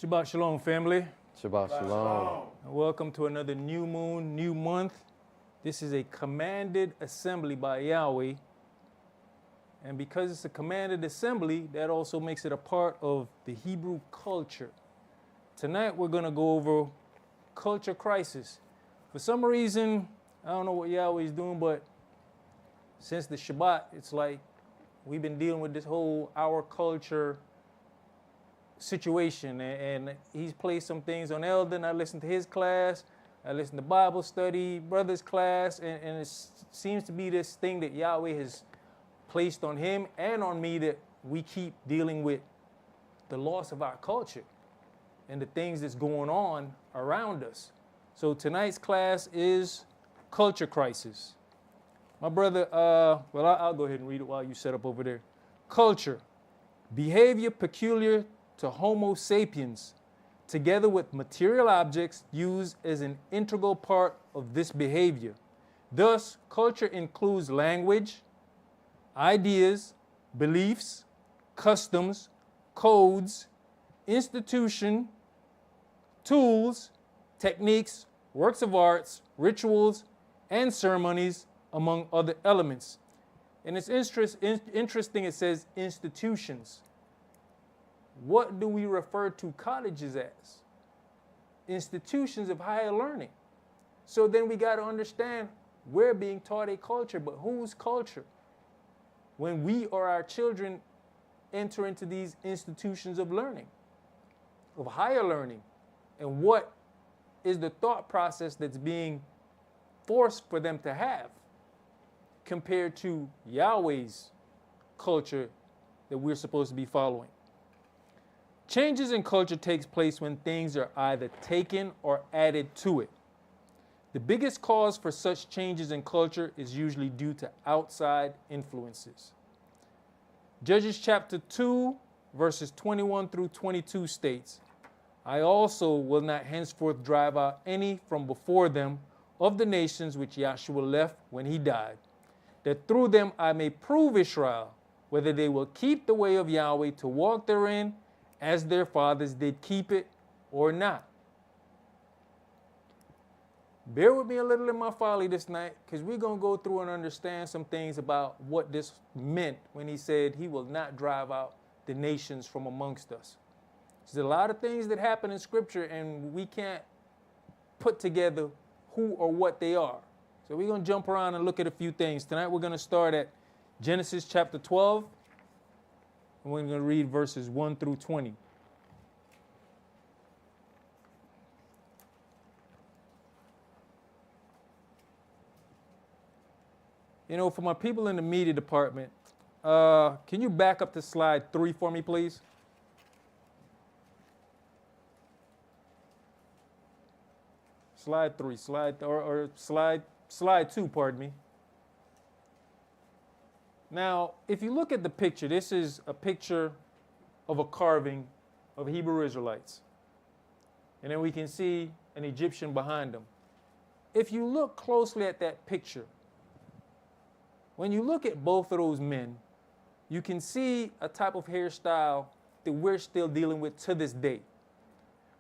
Shabbat Shalom, family. Shabbat Shalom. And welcome to another new moon, new month. This is a commanded assembly by Yahweh. And because it's a commanded assembly, that also makes it a part of the Hebrew culture. Tonight, we're going to go over culture crisis. For some reason, I don't know what Yahweh is doing, but since the Shabbat, it's like we've been dealing with this whole our culture situation, and he's placed some things on Eldon. I listened to his class, I listened to Bible study, brother's class, and it seems to be this thing that Yahweh has placed on him and on me that we keep dealing with the loss of our culture and the things that's going on around us. So tonight's class is culture crisis. My brother, I'll go ahead and read it while you set up over there. Culture, behavior peculiar to Homo sapiens, together with material objects used as an integral part of this behavior. Thus, culture includes language, ideas, beliefs, customs, codes, institution, tools, techniques, works of arts, rituals, and ceremonies, among other elements. And it's interesting, it says institutions. What do we refer to colleges as? Institutions of higher learning. So then we got to understand we're being taught a culture, but whose culture? When we or our children enter into these institutions of learning, of higher learning, and what is the thought process that's being forced for them to have compared to Yahweh's culture that we're supposed to be following. Changes in culture takes place when things are either taken or added to it. The biggest cause for such changes in culture is usually due to outside influences. Judges chapter 2, verses 21 through 22 states, I also will not henceforth drive out any from before them of the nations which Yahshua left when he died, that through them I may prove Israel, whether they will keep the way of Yahweh to walk therein, as their fathers did keep it or not. Bear with me a little in my folly this night, because we're going to go through and understand some things about what this meant when he said he will not drive out the nations from amongst us. There's a lot of things that happen in Scripture, and we can't put together who or what they are. So we're going to jump around and look at a few things. Tonight we're going to start at Genesis chapter 12. And we're going to read verses 1 through 20. You know, for my people in the media department, can you back up to slide 3 for me, please? Slide 3, slide 2, pardon me. Now, if you look at the picture, this is a picture of a carving of Hebrew Israelites. And then we can see an Egyptian behind them. If you look closely at that picture, when you look at both of those men, you can see a type of hairstyle that we're still dealing with to this day.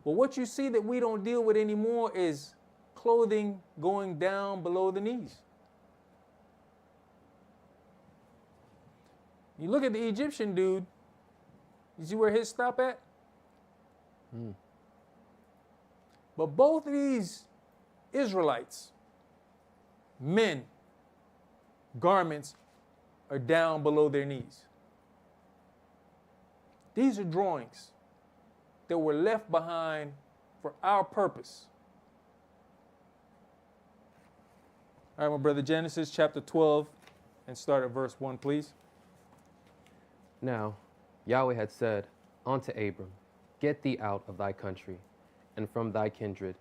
But what you see that we don't deal with anymore is clothing going down below the knees. You look at the Egyptian dude, you see where his stop at? But both of these Israelites, men, garments are down below their knees. These are drawings that were left behind for our purpose. All right, my brother, Genesis chapter 12, and start at verse 1, please. Now Yahweh had said unto Abram, Get thee out of thy country, and from thy kindred,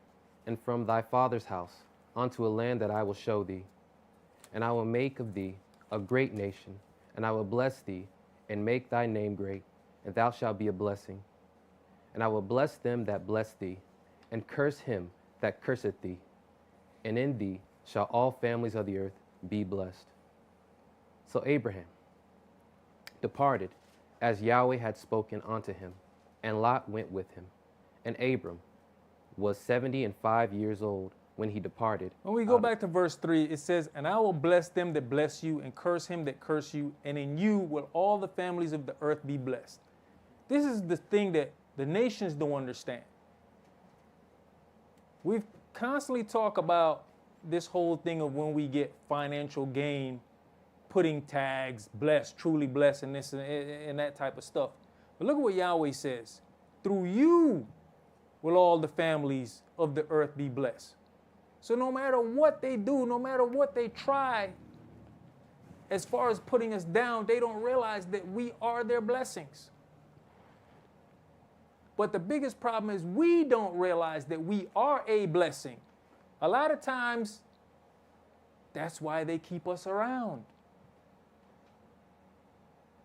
and from thy father's house, unto a land that I will show thee. And I will make of thee a great nation, and I will bless thee, and make thy name great, and thou shalt be a blessing. And I will bless them that bless thee, and curse him that curseth thee. And in thee shall all families of the earth be blessed. So Abraham departed as Yahweh had spoken unto him, and Lot went with him. And Abram was 75 years old when he departed. When we go back to verse 3, it says, "And I will bless them that bless you, and curse him that curse you, and in you will all the families of the earth be blessed." This is the thing that the nations don't understand. We've constantly talked about this whole thing of when we get financial gain, putting tags, blessed, truly blessed, and this and that type of stuff. But look at what Yahweh says. Through you will all the families of the earth be blessed. So no matter what they do, no matter what they try, as far as putting us down, they don't realize that we are their blessings. But the biggest problem is we don't realize that we are a blessing. A lot of times, that's why they keep us around.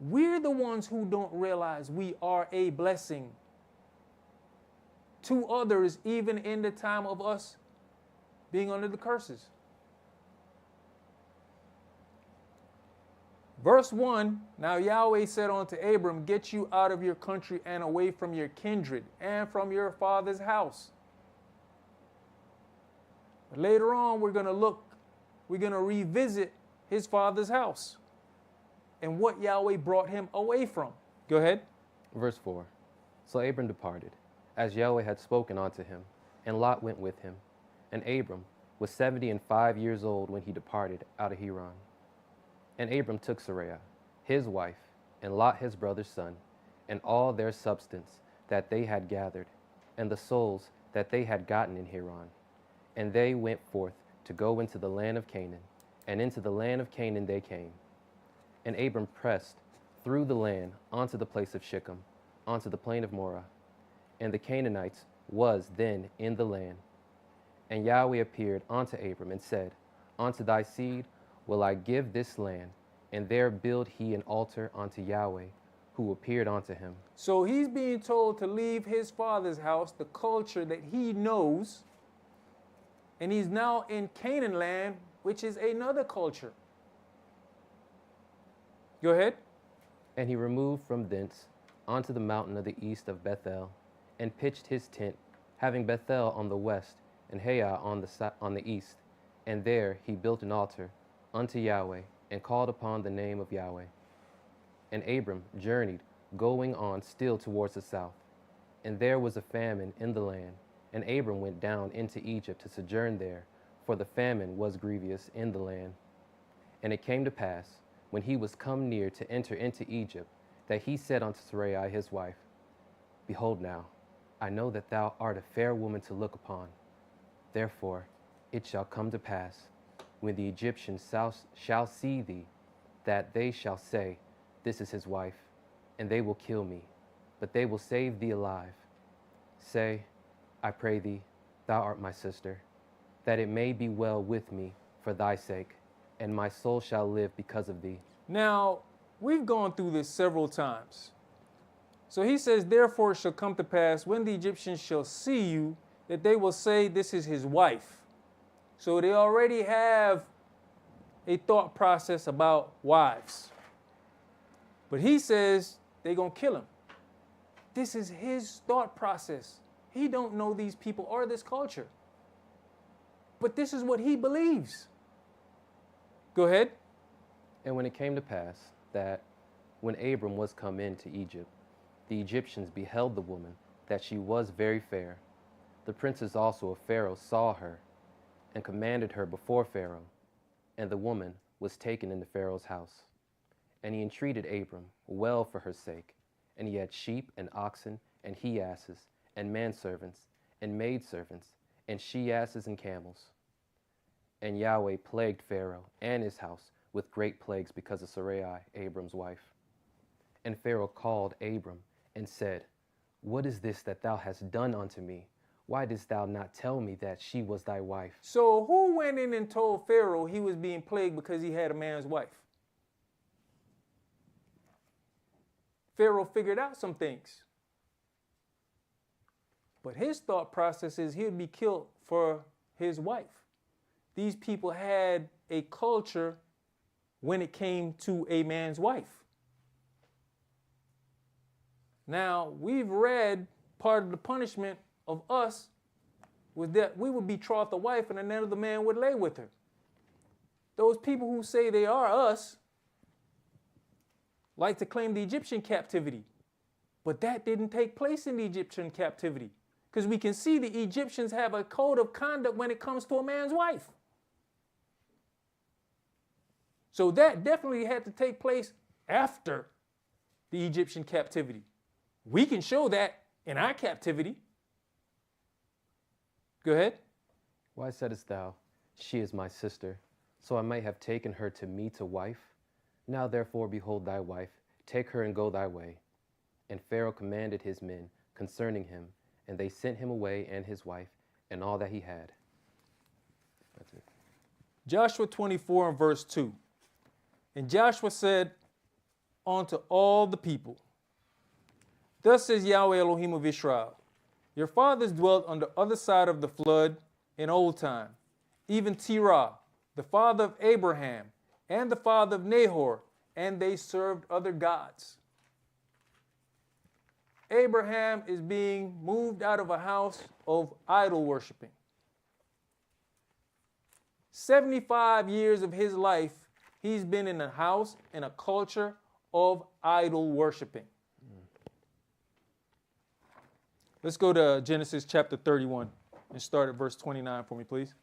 We're the ones who don't realize we are a blessing to others, even in the time of us being under the curses. Verse 1, "Now Yahweh said unto Abram, Get you out of your country and away from your kindred and from your father's house." But later on, we're going to revisit his father's house and what Yahweh brought him away from. Go ahead. Verse 4, "So Abram departed, as Yahweh had spoken unto him, and Lot went with him. And Abram was 75 years old when he departed out of Haran. And Abram took Sarai, his wife, and Lot his brother's son, and all their substance that they had gathered, and the souls that they had gotten in Haran. And they went forth to go into the land of Canaan, and into the land of Canaan they came. And Abram pressed through the land unto the place of Shechem, unto the plain of Moreh. And the Canaanites was then in the land. And Yahweh appeared unto Abram and said, Unto thy seed will I give this land. And there build he an altar unto Yahweh, who appeared unto him." So he's being told to leave his father's house, the culture that he knows, and he's now in Canaan land, which is another culture. Go ahead. "And he removed from thence unto the mountain of the east of Bethel, and pitched his tent, having Bethel on the west, and Hai on the east. And there he built an altar unto Yahweh, and called upon the name of Yahweh. And Abram journeyed, going on still towards the south. And there was a famine in the land, and Abram went down into Egypt to sojourn there, for the famine was grievous in the land. And it came to pass, when he was come near to enter into Egypt, that he said unto Sarai his wife, Behold now, I know that thou art a fair woman to look upon. Therefore it shall come to pass, when the Egyptians shall see thee, that they shall say, This is his wife, and they will kill me, but they will save thee alive. Say, I pray thee, thou art my sister, that it may be well with me for thy sake, and my soul shall live because of thee." Now, we've gone through this several times. So he says, "Therefore it shall come to pass, when the Egyptians shall see you, that they will say, This is his wife." So they already have a thought process about wives. But he says they're going to kill him. This is his thought process. He don't know these people or this culture. But this is what he believes. Go ahead. "And when it came to pass that, when Abram was come into Egypt, the Egyptians beheld the woman, that she was very fair. The princes also of Pharaoh saw her, and commanded her before Pharaoh. And the woman was taken into Pharaoh's house. And he entreated Abram well for her sake. And he had sheep and oxen, and he-asses, and manservants, and maidservants, and she-asses and camels. And Yahweh plagued Pharaoh and his house with great plagues because of Sarai, Abram's wife. And Pharaoh called Abram and said, What is this that thou hast done unto me? Why didst thou not tell me that she was thy wife?" So who went in and told Pharaoh he was being plagued because he had a man's wife? Pharaoh figured out some things. But his thought process is he'd be killed for his wife. These people had a culture when it came to a man's wife. Now, we've read part of the punishment of us was that we would betroth a wife and another man would lay with her. Those people who say they are us like to claim the Egyptian captivity. But that didn't take place in the Egyptian captivity, because we can see the Egyptians have a code of conduct when it comes to a man's wife. So that definitely had to take place after the Egyptian captivity. We can show that in our captivity. Go ahead. Why saidst thou, she is my sister, so I might have taken her to me to wife? Now therefore behold thy wife, take her and go thy way. And Pharaoh commanded his men concerning him, and they sent him away and his wife and all that he had. That's it. Joshua 24 and verse 2. And Joshua said unto all the people, Thus says Yahweh Elohim of Israel, your fathers dwelt on the other side of the flood in old time, even Terah, the father of Abraham, and the father of Nahor, and they served other gods. Abraham is being moved out of a house of idol worshiping. 75 years of his life, he's been in a house, in a culture of idol worshiping. Let's go to Genesis chapter 31 and start at verse 29 for me, please.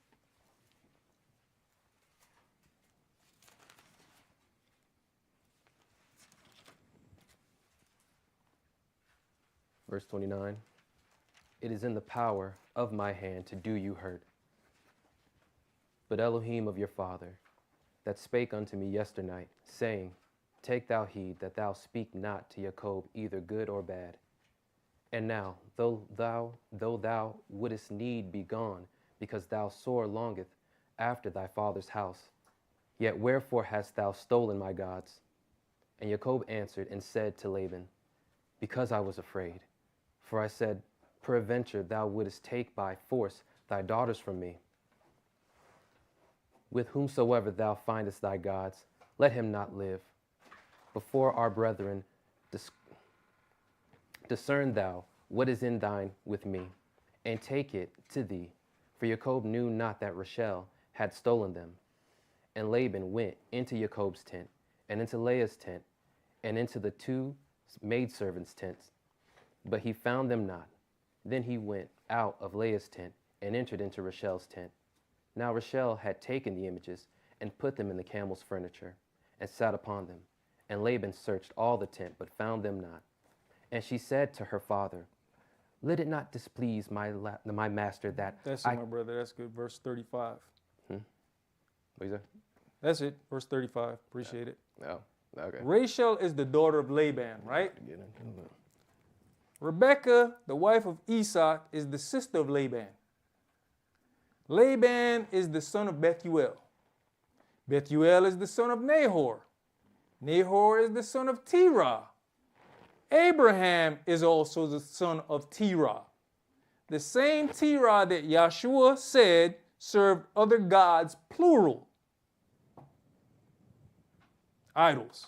Verse 29, it is in the power of my hand to do you hurt. But Elohim of your father, that spake unto me yesternight, saying, Take thou heed that thou speak not to Jacob either good or bad. And now, though thou wouldest need be gone, because thou sore longeth after thy father's house, yet wherefore hast thou stolen my gods? And Jacob answered and said to Laban, Because I was afraid. For I said, Peradventure thou wouldest take by force thy daughters from me. With whomsoever thou findest thy gods, let him not live. Before our brethren, discern thou what is in thine with me, and take it to thee. For Jacob knew not that Rachel had stolen them. And Laban went into Jacob's tent, and into Leah's tent, and into the two maidservants' tents. But he found them not. Then he went out of Leah's tent, and entered into Rachel's tent. Now Rachel had taken the images, and put them in the camel's furniture, and sat upon them. And Laban searched all the tent, but found them not. And she said to her father, Let it not displease my master that That's it, my brother. That's good. Verse 35. What is that? That's it. Verse 35. Appreciate it. Oh, okay. Rachel is the daughter of Laban, right? Rebekah, the wife of Esaac, is the sister of Laban. Laban is the son of Bethuel. Bethuel is the son of Nahor. Nahor is the son of Terah. Abraham is also the son of Terah. The same Terah that Yahshua said served other gods, plural. Idols.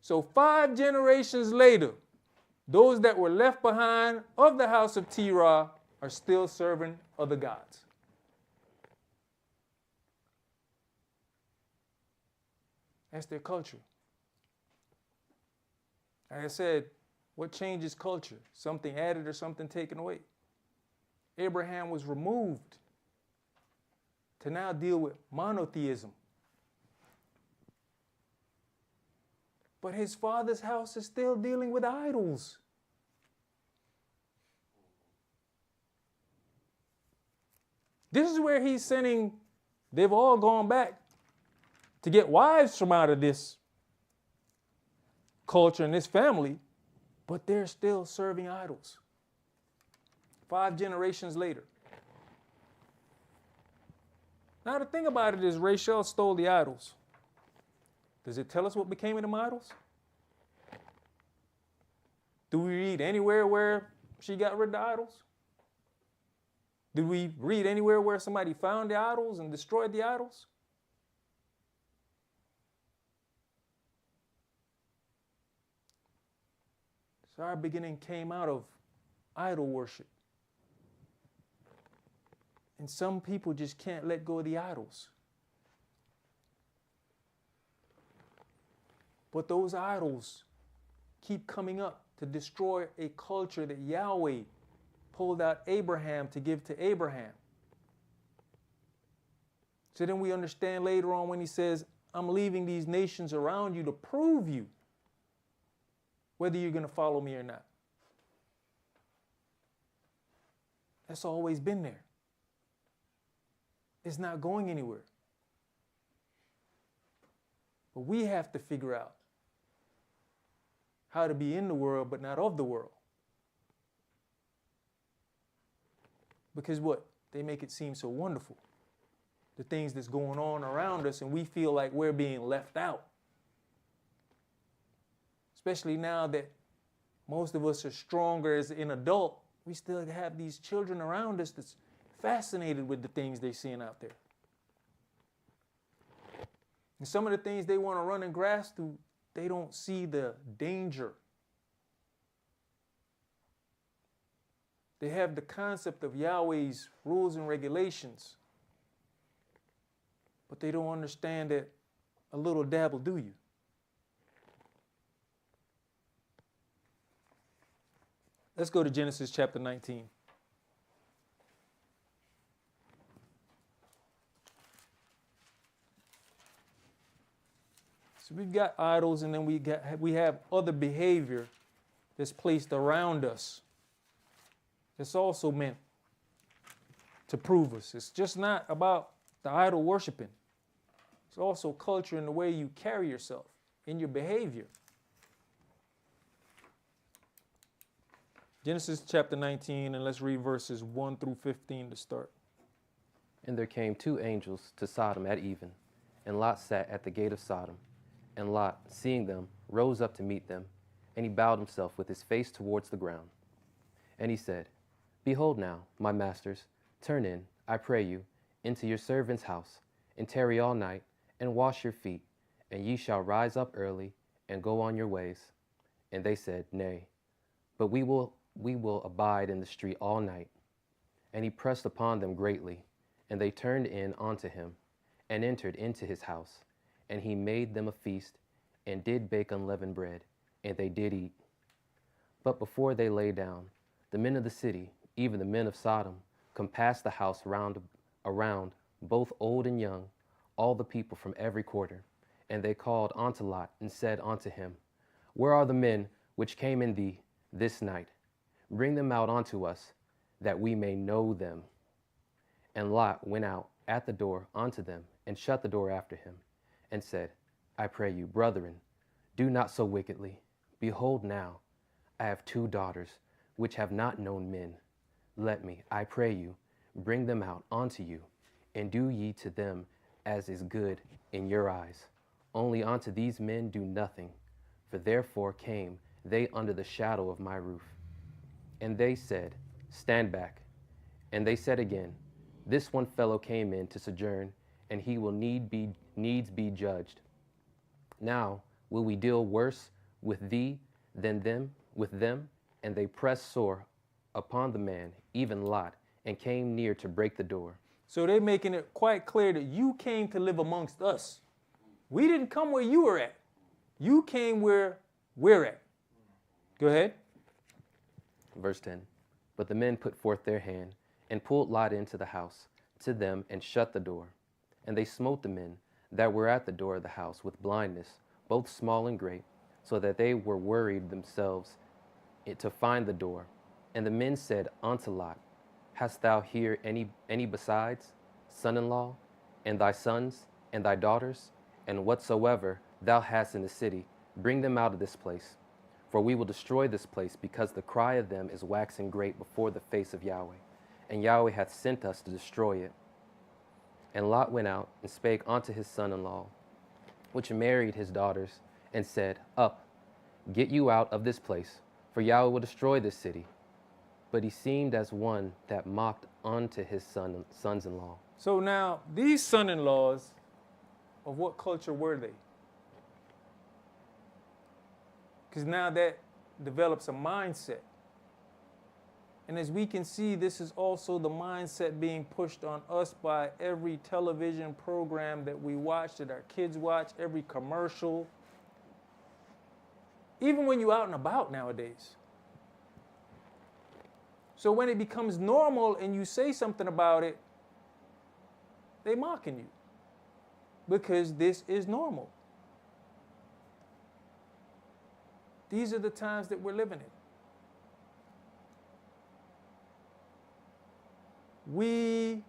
So 5 generations later, those that were left behind of the house of Terah are still serving other gods. That's their culture. Like I said, what changes culture? Something added or something taken away. Abraham was removed to now deal with monotheism. But his father's house is still dealing with idols. This is where he's sending, they've all gone back to get wives from out of this culture and this family, but they're still serving idols. 5 generations later. Now the thing about it is Rachel stole the idols. Does it tell us what became of them idols? Do we read anywhere where she got rid of the idols? Did we read anywhere where somebody found the idols and destroyed the idols? So our beginning came out of idol worship. And some people just can't let go of the idols. But those idols keep coming up to destroy a culture that Yahweh pulled out Abraham to give to Abraham. So then we understand later on when he says, I'm leaving these nations around you to prove you whether you're going to follow me or not. That's always been there. It's not going anywhere. But we have to figure out how to be in the world but not of the world. Because what? They make it seem so wonderful. The things that's going on around us, and we feel like we're being left out. Especially now that most of us are stronger as an adult, we still have these children around us that's fascinated with the things they're seeing out there. And some of the things they want to run and grasp through, they don't see the danger. They have the concept of Yahweh's rules and regulations, but they don't understand that a little dab will do you. Let's go to Genesis chapter 19. So we've got idols, and then we have other behavior that's placed around us. It's also meant to prove us. It's just not about the idol worshiping. It's also culture in the way you carry yourself, in your behavior. Genesis chapter 19, and let's read verses 1 through 15 to start. And there came 2 angels to Sodom at even, and Lot sat at the gate of Sodom. And Lot, seeing them, rose up to meet them, and he bowed himself with his face towards the ground. And he said, Behold now, my masters, turn in, I pray you, into your servant's house, and tarry all night, and wash your feet, and ye shall rise up early, and go on your ways. And they said, Nay, but we will abide in the street all night. And he pressed upon them greatly, and they turned in unto him, and entered into his house. And he made them a feast, and did bake unleavened bread, and they did eat. But before they lay down, the men of the city, even the men of Sodom, compassed the house around, both old and young, all the people from every quarter. And they called unto Lot, and said unto him, Where are the men which came in thee this night? Bring them out unto us, that we may know them. And Lot went out at the door unto them, and shut the door after him, and said, I pray you, brethren, do not so wickedly. Behold now, I have 2 daughters, which have not known men. Let me, I pray you, bring them out unto you, and do ye to them as is good in your eyes. Only unto these men do nothing, for therefore came they under the shadow of my roof. And they said, Stand back. And they said again, This one fellow came in to sojourn, and he will needs be judged. Now will we deal worse with thee than them with them? And they pressed sore upon the man, even Lot, and came near to break the door. So they're making it quite clear that you came to live amongst us. We didn't come where you were at. You came where we're at. Go ahead. Verse 10. But the men put forth their hand, and pulled Lot into the house to them, and shut the door. And they smote the men that were at the door of the house with blindness, both small and great, so that they were worried themselves to find the door. And the men said unto Lot, Hast thou here any besides, son-in-law, and thy sons, and thy daughters, and whatsoever thou hast in the city, bring them out of this place. For we will destroy this place, because the cry of them is waxing great before the face of Yahweh, and Yahweh hath sent us to destroy it. And Lot went out and spake unto his son-in-law, which married his daughters, and said, Up, get you out of this place, for Yahweh will destroy this city. But he seemed as one that mocked unto his sons-in-law. So now, these son-in-laws, of what culture were they? Because now that develops a mindset. And as we can see, this is also the mindset being pushed on us by every television program that we watch, that our kids watch, every commercial. Even when you're out and about nowadays. So when it becomes normal and you say something about it, they're mocking you. Because this is normal. These are the times that we're living in. We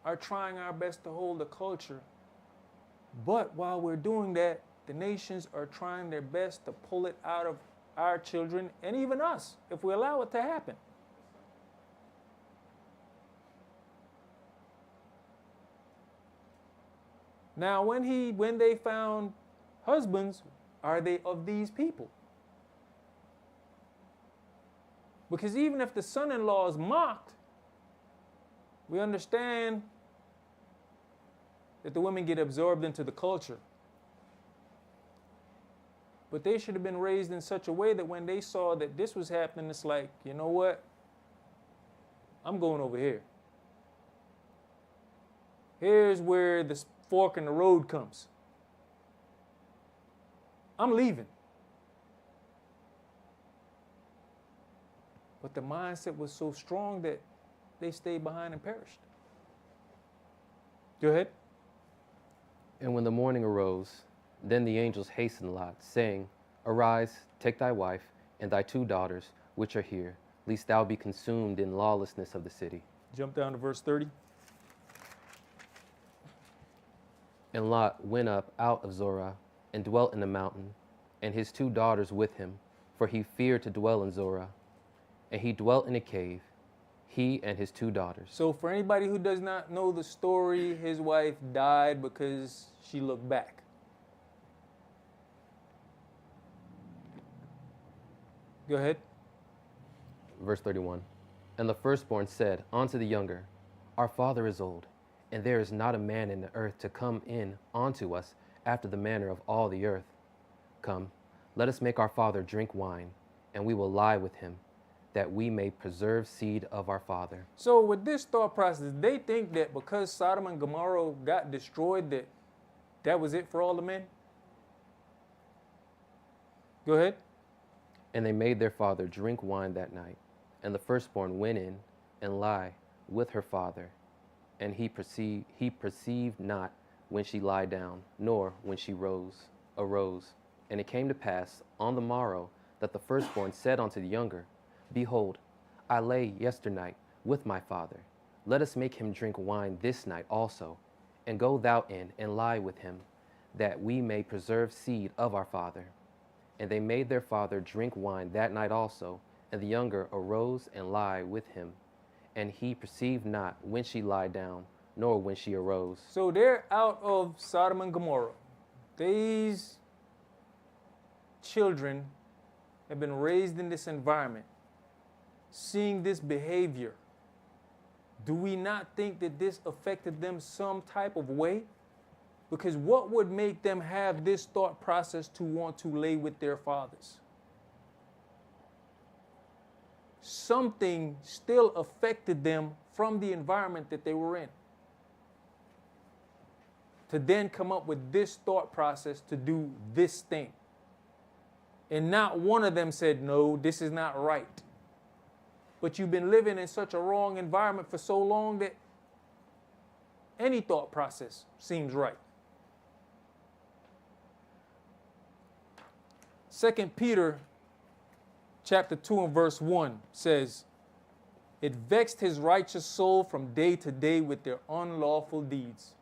are trying our best to hold the culture, but while we're doing that, the nations are trying their best to pull it out of our children and even us, if we allow it to happen. Now, when they found husbands, are they of these people? Because even if the son-in-law is mocked, we understand that the women get absorbed into the culture. But they should have been raised in such a way that when they saw that this was happening, it's like, you know what? I'm going over here. Here's where the fork in the road comes. I'm leaving. But the mindset was so strong that they stayed behind and perished. Go ahead. And when the morning arose, then the angels hastened Lot, saying, Arise, take thy wife and thy 2 daughters, which are here, lest thou be consumed in lawlessness of the city. Jump down to verse 30. And Lot went up out of Zorah and dwelt in the mountain, and his 2 daughters with him, for he feared to dwell in Zorah. And he dwelt in a cave, he and his 2 daughters. So for anybody who does not know the story, his wife died because she looked back. Go ahead. Verse 31. And the firstborn said unto the younger, Our father is old, and there is not a man in the earth to come in unto us after the manner of all the earth. Come, let us make our father drink wine, and we will lie with him, that we may preserve seed of our father. So with this thought process, they think that because Sodom and Gomorrah got destroyed, that was it for all the men? Go ahead. And they made their father drink wine that night. And the firstborn went in and lie with her father. And he perceived not when she lie down, nor when she arose. And it came to pass on the morrow that the firstborn said unto the younger, Behold, I lay yesternight with my father. Let us make him drink wine this night also, and go thou in and lie with him, that we may preserve seed of our father. And they made their father drink wine that night also, and the younger arose and lie with him. And he perceived not when she lie down, nor when she arose. So they're out of Sodom and Gomorrah. These children have been raised in this environment, seeing this behavior. Do we not think that this affected them some type of way? Because what would make them have this thought process to want to lay with their fathers? Something still affected them from the environment that they were in, to then come up with this thought process to do this thing. And not one of them said, no, this is not right. But you've been living in such a wrong environment for so long that any thought process seems right. 2 Peter chapter 2 and verse 1 says, It vexed his righteous soul from day to day with their unlawful deeds.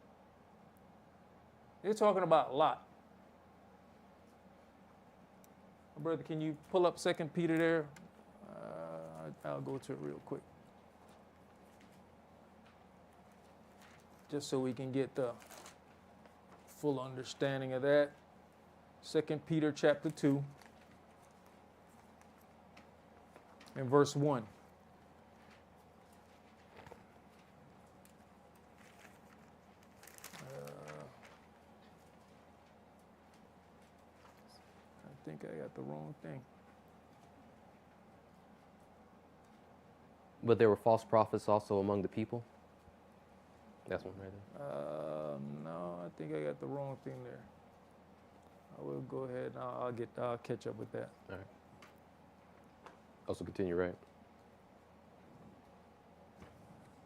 They're talking about Lot. Brother, can you pull up 2 Peter there? I'll go to it real quick. Just so we can get the full understanding of that. 2 Peter chapter 2 and verse 1. I think I got the wrong thing. But there were false prophets also among the people. That's one right there. No, I think I got the wrong thing there. I will go ahead and I'll catch up with that. All right. Also continue, right?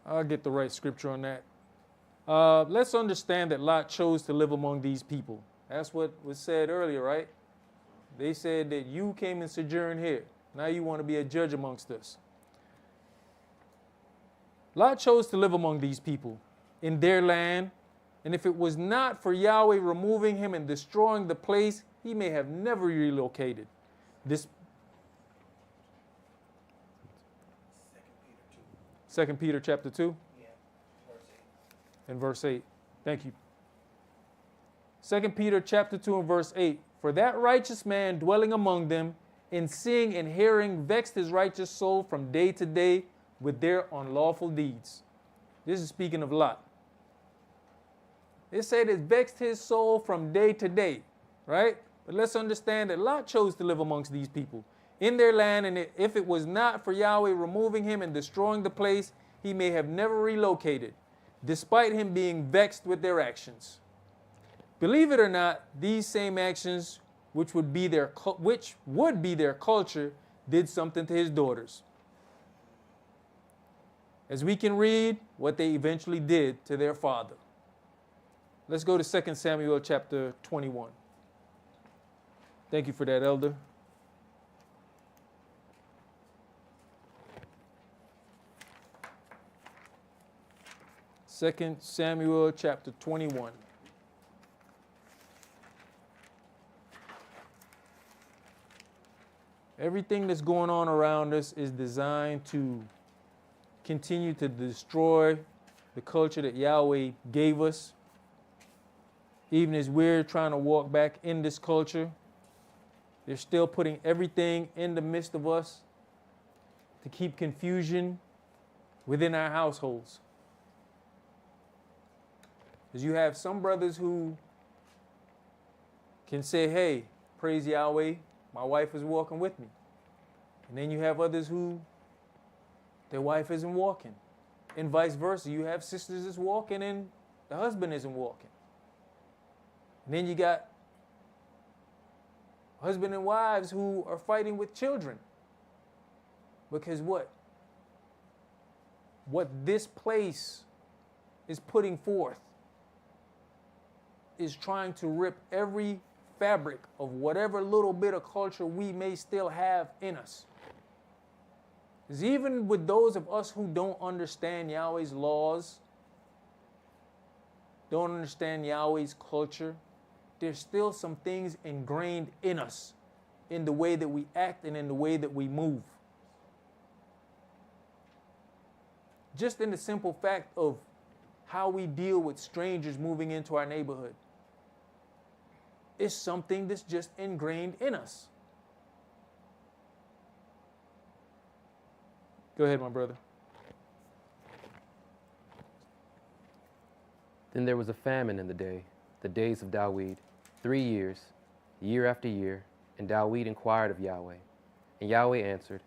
I'll get the right scripture on that. Let's understand that Lot chose to live among these people. That's what was said earlier, right? They said that you came and sojourned here. Now you want to be a judge amongst us. Lot chose to live among these people in their land, and if it was not for Yahweh removing him and destroying the place, he may have never relocated. This 2 Peter chapter 2? Yeah, verse 8. And verse 8. Thank you. 2 Peter chapter 2 and verse 8. For that righteous man dwelling among them, in seeing and hearing, vexed his righteous soul from day to day with their unlawful deeds. This is speaking of Lot. It said it vexed his soul from day to day, right? But let's understand that Lot chose to live amongst these people in their land, and if it was not for Yahweh removing him and destroying the place, he may have never relocated, despite him being vexed with their actions. Believe it or not, these same actions, which would be their culture, did something to his daughters. As we can read what they eventually did to their father. Let's go to 2 Samuel chapter 21. Thank you for that, Elder. Second Samuel chapter 21. Everything that's going on around us is designed to continue to destroy the culture that Yahweh gave us. Even as we're trying to walk back in this culture, they're still putting everything in the midst of us to keep confusion within our households. Because you have some brothers who can say, hey, praise Yahweh, my wife is walking with me. And then you have others who their wife isn't walking. And vice versa. You have sisters that's walking and the husband isn't walking. And then you got husband and wives who are fighting with children. Because what? What this place is putting forth is trying to rip every fabric of whatever little bit of culture we may still have in us. Because even with those of us who don't understand Yahweh's laws, don't understand Yahweh's culture, there's still some things ingrained in us, in the way that we act and in the way that we move. Just in the simple fact of how we deal with strangers moving into our neighborhood. It's something that's just ingrained in us. Go ahead, my brother. Then there was a famine in the days of Dawid, 3 years, year after year, and Dawid inquired of Yahweh. And Yahweh answered,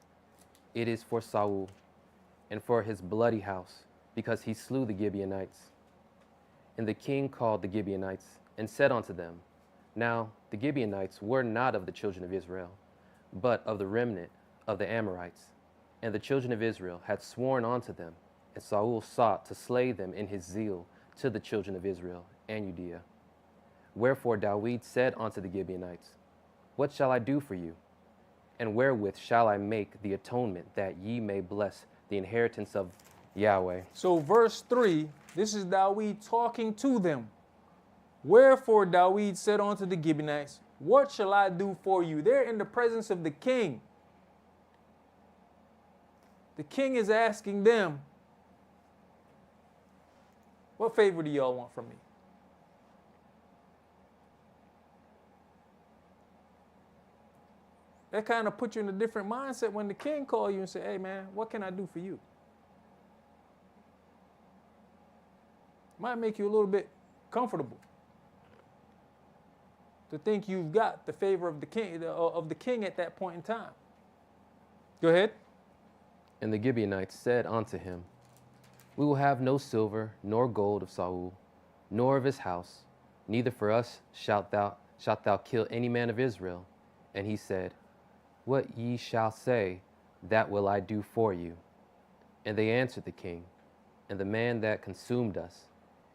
it is for Saul, and for his bloody house, because he slew the Gibeonites. And the king called the Gibeonites, and said unto them, now the Gibeonites were not of the children of Israel, but of the remnant of the Amorites. And the children of Israel had sworn unto them, and Saul sought to slay them in his zeal to the children of Israel and Judea. Wherefore Dawid said unto the Gibeonites, what shall I do for you? And wherewith shall I make the atonement, that ye may bless the inheritance of Yahweh? So verse 3, this is Dawid talking to them. Wherefore Dawid said unto the Gibeonites, what shall I do for you? They're in the presence of the king. The king is asking them, what favor do y'all want from me? That kind of puts you in a different mindset when the king calls you and say, hey man, what can I do for you? Might make you a little bit comfortable to think you've got the favor of the king at that point in time. Go ahead. And the Gibeonites said unto him, We will have no silver nor gold of Saul, nor of his house, neither for us shalt thou kill any man of Israel. And he said, What ye shall say, that will I do for you. And they answered the king, And the man that consumed us,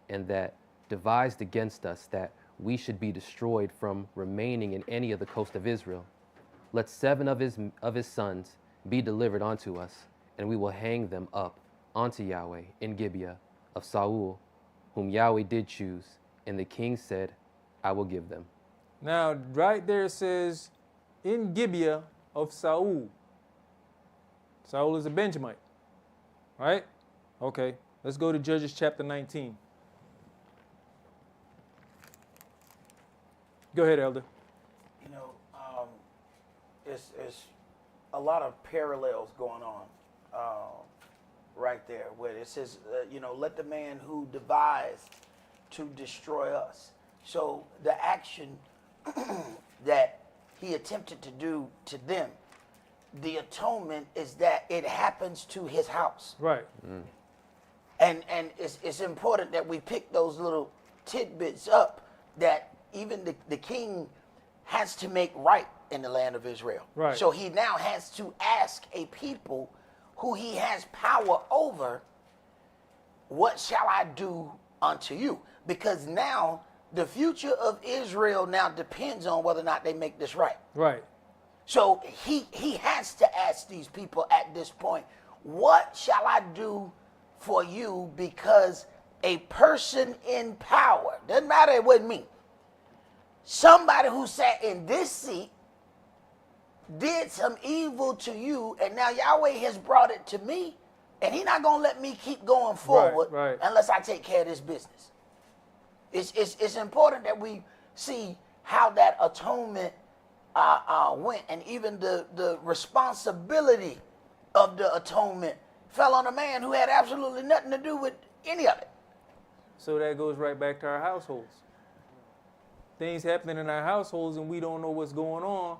and that devised against us that we should be destroyed from remaining in any of the coast of Israel, let 7 of his sons be delivered unto us, and we will hang them up unto Yahweh in Gibeah of Saul, whom Yahweh did choose. And the king said, I will give them. Now, right there it says, in Gibeah of Saul. Saul is a Benjamite, right? Okay, let's go to Judges chapter 19. Go ahead, Elder. You know, it's a lot of parallels going on right there, where it says, let the man who devised to destroy us. So the action that he attempted to do to them, the atonement is that it happens to his house. Right. And it's important that we pick those little tidbits up, that even the king has to make right in the land of Israel. Right. So he now has to ask a people who he has power over, what shall I do unto you? Because now the future of Israel now depends on whether or not they make this right. Right. So he has to ask these people at this point, what shall I do for you? Because a person in power, doesn't matter, it wasn't me, somebody who sat in this seat did some evil to you, and now Yahweh has brought it to me, and he's not going to let me keep going forward right. unless I take care of this business. It's important that we see how that atonement went, and even the responsibility of the atonement fell on a man who had absolutely nothing to do with any of it. So that goes right back to our households. Things happening in our households and we don't know what's going on.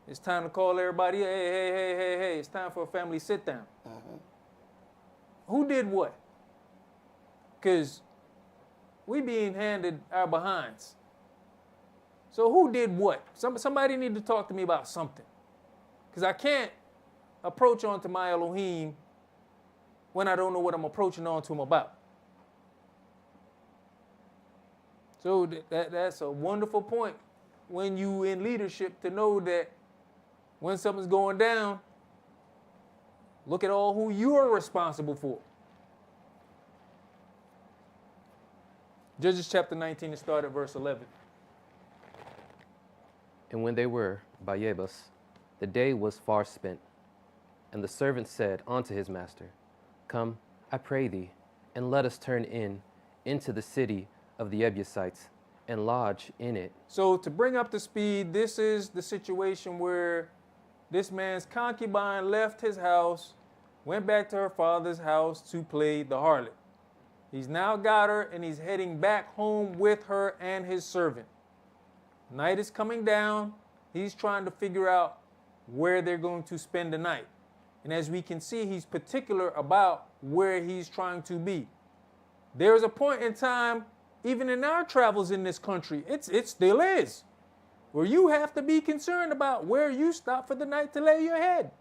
It's time to call everybody, hey, it's time for a family sit down. Mm-hmm. Who did what? Because we being handed our behinds. So who did what? Somebody need to talk to me about something. Because I can't approach onto my Elohim when I don't know what I'm approaching onto him about. So that's a wonderful point when you in leadership, to know that when something's going down, look at all who you're responsible for. Judges chapter 19, and start at verse 11. And when they were by Jebus, the day was far spent. And the servant said unto his master, Come, I pray thee, and let us turn into the city of the Jebusites, and lodge in it. So to bring up the speed, this is the situation where this man's concubine left his house, went back to her father's house to play the harlot. He's now got her, and he's heading back home with her and his servant. Night is coming down. He's trying to figure out where they're going to spend the night. And as we can see, he's particular about where he's trying to be. There's a point in time, even in our travels in this country, it still is, where you have to be concerned about where you stop for the night to lay your head.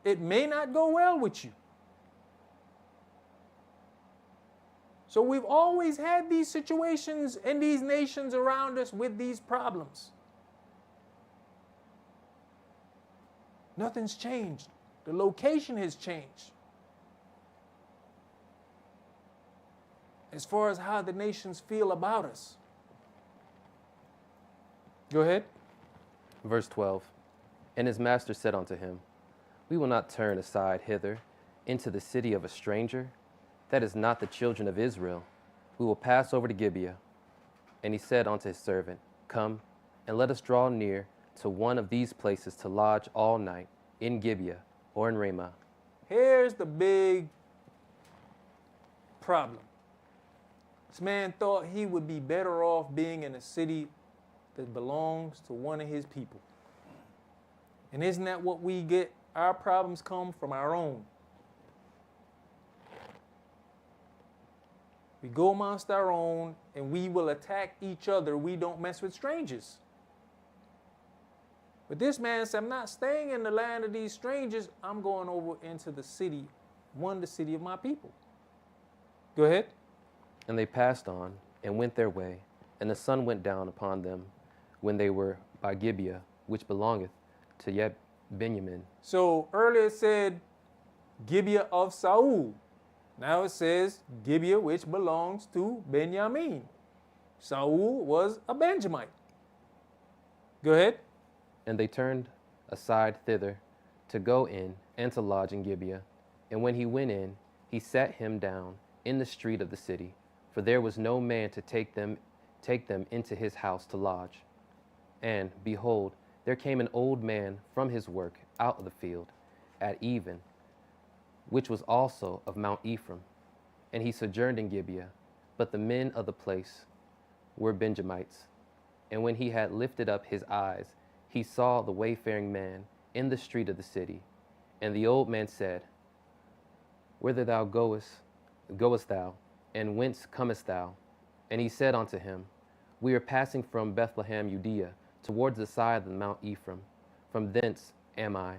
It may not go well with you. So we've always had these situations in these nations around us with these problems. Nothing's changed. The location has changed. As far as how the nations feel about us. Go ahead. Verse 12. And his master said unto him, We will not turn aside hither into the city of a stranger. That is not the children of Israel. We will pass over to Gibeah. And he said unto his servant, Come, and let us draw near to one of these places to lodge all night in Gibeah or in Ramah. Here's the big problem. This man thought he would be better off being in a city that belongs to one of his people. And isn't that what we get our problems come from our own. We go amongst our own and we will attack each other. We don't mess with strangers. But this man said, I'm not staying in the land of these strangers. I'm going over into the city, the city of my people. Go ahead. And they passed on and went their way, and the sun went down upon them when they were by Gibeah, which belongeth to Benjamin. So earlier it said Gibeah of Saul. Now it says Gibeah, which belongs to Benjamin. Saul was a Benjamite. Go ahead. And they turned aside thither to go in and to lodge in Gibeah. And when he went in, he sat him down in the street of the city, for there was no man to take them into his house to lodge. And behold, there came an old man from his work out of the field at even, which was also of Mount Ephraim, and he sojourned in Gibeah. But the men of the place were Benjamites. And when he had lifted up his eyes, he saw the wayfaring man in the street of the city. And the old man said, Whither thou goest thou, and whence comest thou? And he said unto him, We are passing from Bethlehem, Judea, towards the side of the Mount Ephraim. From thence am I.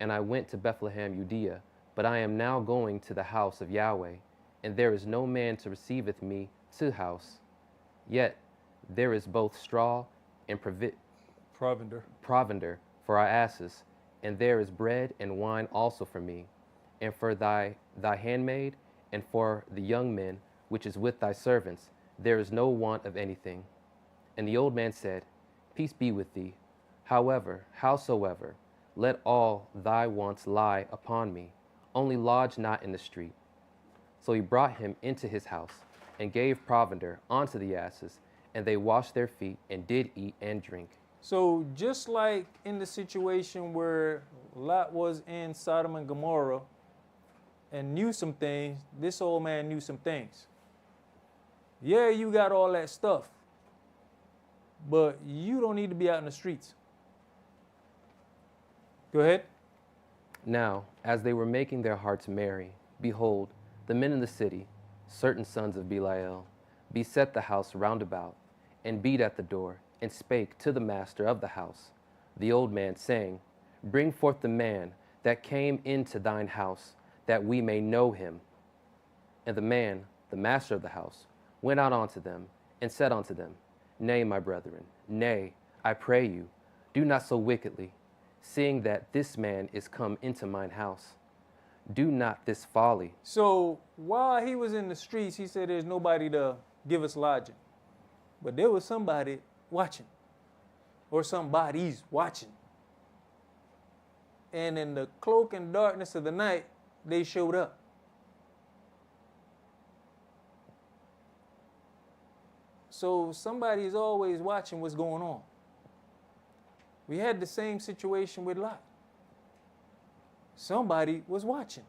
And I went to Bethlehem, Judea, but I am now going to the house of Yahweh, and there is no man to receiveth me to house. Yet there is both straw and provender for our asses, and there is bread and wine also for me, and for thy handmaid, and for the young men which is with thy servants, there is no want of anything. And the old man said, Peace be with thee. Howsoever, let all thy wants lie upon me, only lodge not in the street. So he brought him into his house, and gave provender unto the asses, and they washed their feet, and did eat and drink. So just like in the situation where Lot was in Sodom and Gomorrah and knew some things, this old man knew some things. Yeah, you got all that stuff, but you don't need to be out in the streets. Go ahead. Now, as they were making their hearts merry, behold, the men in the city, certain sons of Belial, beset the house round about, and beat at the door, and spake to the master of the house, the old man, saying, Bring forth the man that came into thine house, that we may know him. And the man, the master of the house, went out unto them, and said unto them, Nay, my brethren, nay, I pray you, do not so wickedly, seeing that this man is come into mine house. Do not this folly. So while he was in the streets, he said there's nobody to give us lodging. But there was somebody watching, or somebody's watching. And in the cloak and darkness of the night, they showed up. So somebody is always watching what's going on. We had the same situation with Lot. Somebody was watching.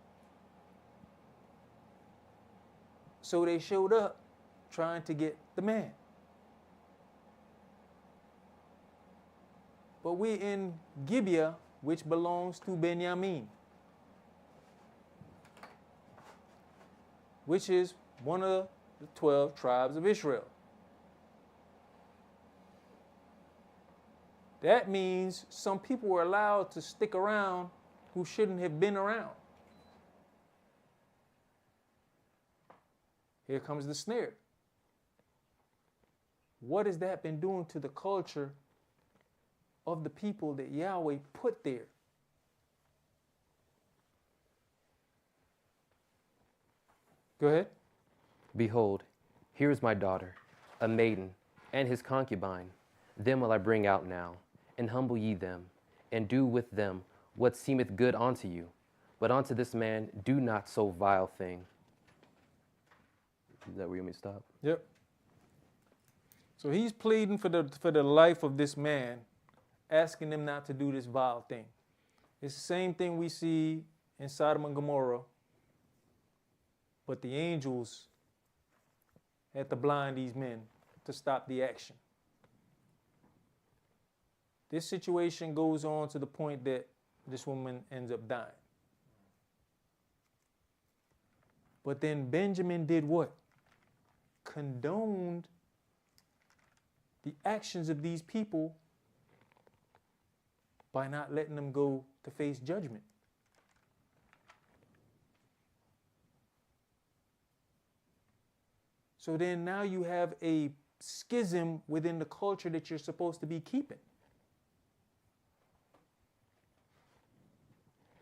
So they showed up trying to get the man. But we in Gibeah, which belongs to Benjamin, which is one of the 12 tribes of Israel. That means some people were allowed to stick around who shouldn't have been around. Here comes the snare. What has that been doing to the culture of the people that Yahweh put there? Go ahead. Behold, here is my daughter, a maiden, and his concubine. Them will I bring out now, and humble ye them, and do with them what seemeth good unto you. But unto this man do not so vile thing. Is that where you want me to stop? Yep. So he's pleading for the life of this man, asking them not to do this vile thing. It's the same thing we see in Sodom and Gomorrah, but the angels had to blind these men to stop the action. This situation goes on to the point that this woman ends up dying. But then Benjamin did what? Condoned the actions of these people by not letting them go to face judgment. So then now you have a schism within the culture that you're supposed to be keeping.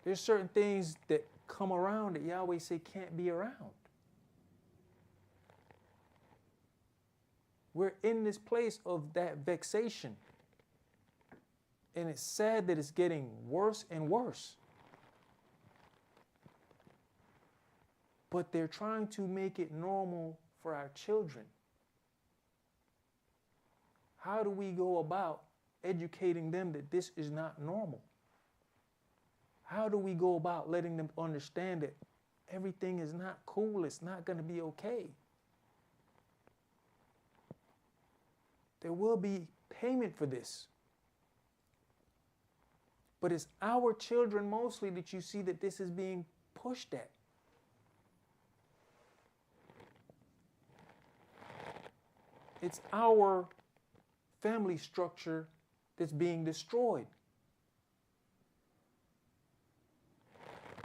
There's certain things that come around that Yahweh say can't be around. We're in this place of that vexation. And it's sad that it's getting worse and worse. But they're trying to make it normal for our children. How do we go about educating them that this is not normal? How do we go about letting them understand that everything is not cool, it's not going to be okay? There will be payment for this. But it's our children mostly that you see that this is being pushed at. It's our family structure that's being destroyed.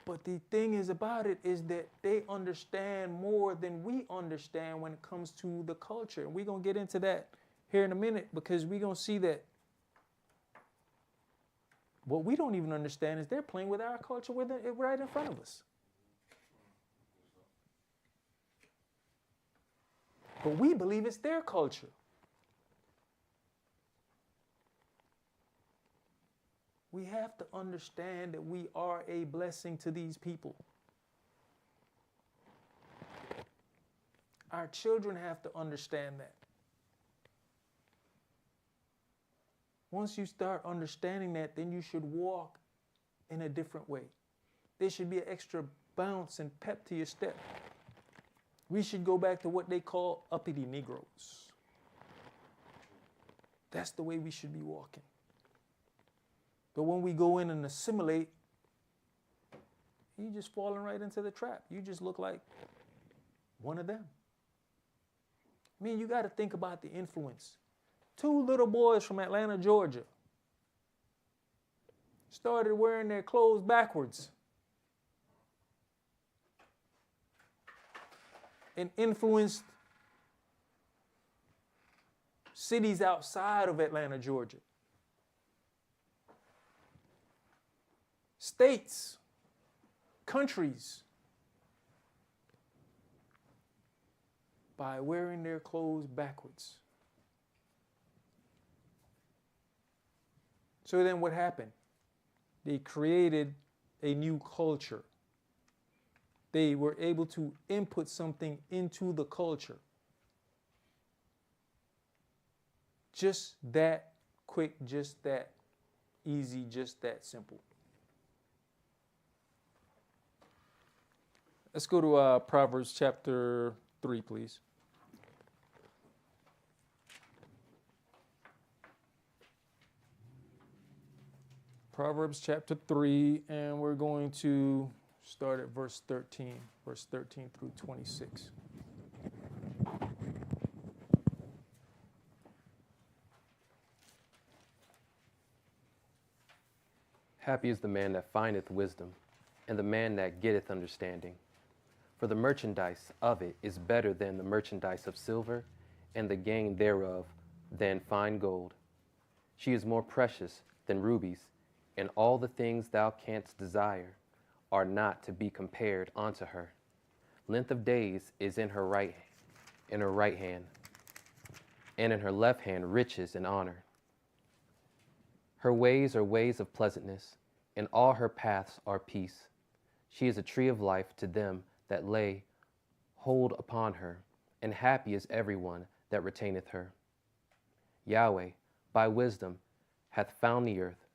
But the thing is about it is that they understand more than we understand when it comes to the culture. And we're going to get into that here in a minute, because we're going to see that what we don't even understand is they're playing with our culture with it right in front of us. But we believe it's their culture. We have to understand that we are a blessing to these people. Our children have to understand that. Once you start understanding that, then you should walk in a different way. There should be an extra bounce and pep to your step. We should go back to what they call uppity Negroes. That's the way we should be walking. But when we go in and assimilate, you just falling right into the trap. You just look like one of them. I mean, you got to think about the influence. 2 little boys from Atlanta, Georgia, started wearing their clothes backwards and influenced cities outside of Atlanta, Georgia. States, countries, by wearing their clothes backwards. So then what happened? They created a new culture. They were able to input something into the culture. Just that quick, just that easy, just that simple. Let's go to Proverbs chapter 3, please. Proverbs chapter 3, and we're going to start at verse 13 through 26. Happy is the man that findeth wisdom, and the man that getteth understanding. For the merchandise of it is better than the merchandise of silver, and the gain thereof than fine gold. She is more precious than rubies, and all the things thou canst desire are not to be compared unto her. Length of days is in her right hand, and in her left hand riches and honor. Her ways are ways of pleasantness, and all her paths are peace. She is a tree of life to them that lay hold upon her, and happy is everyone that retaineth her. Yahweh, by wisdom, hath found the earth.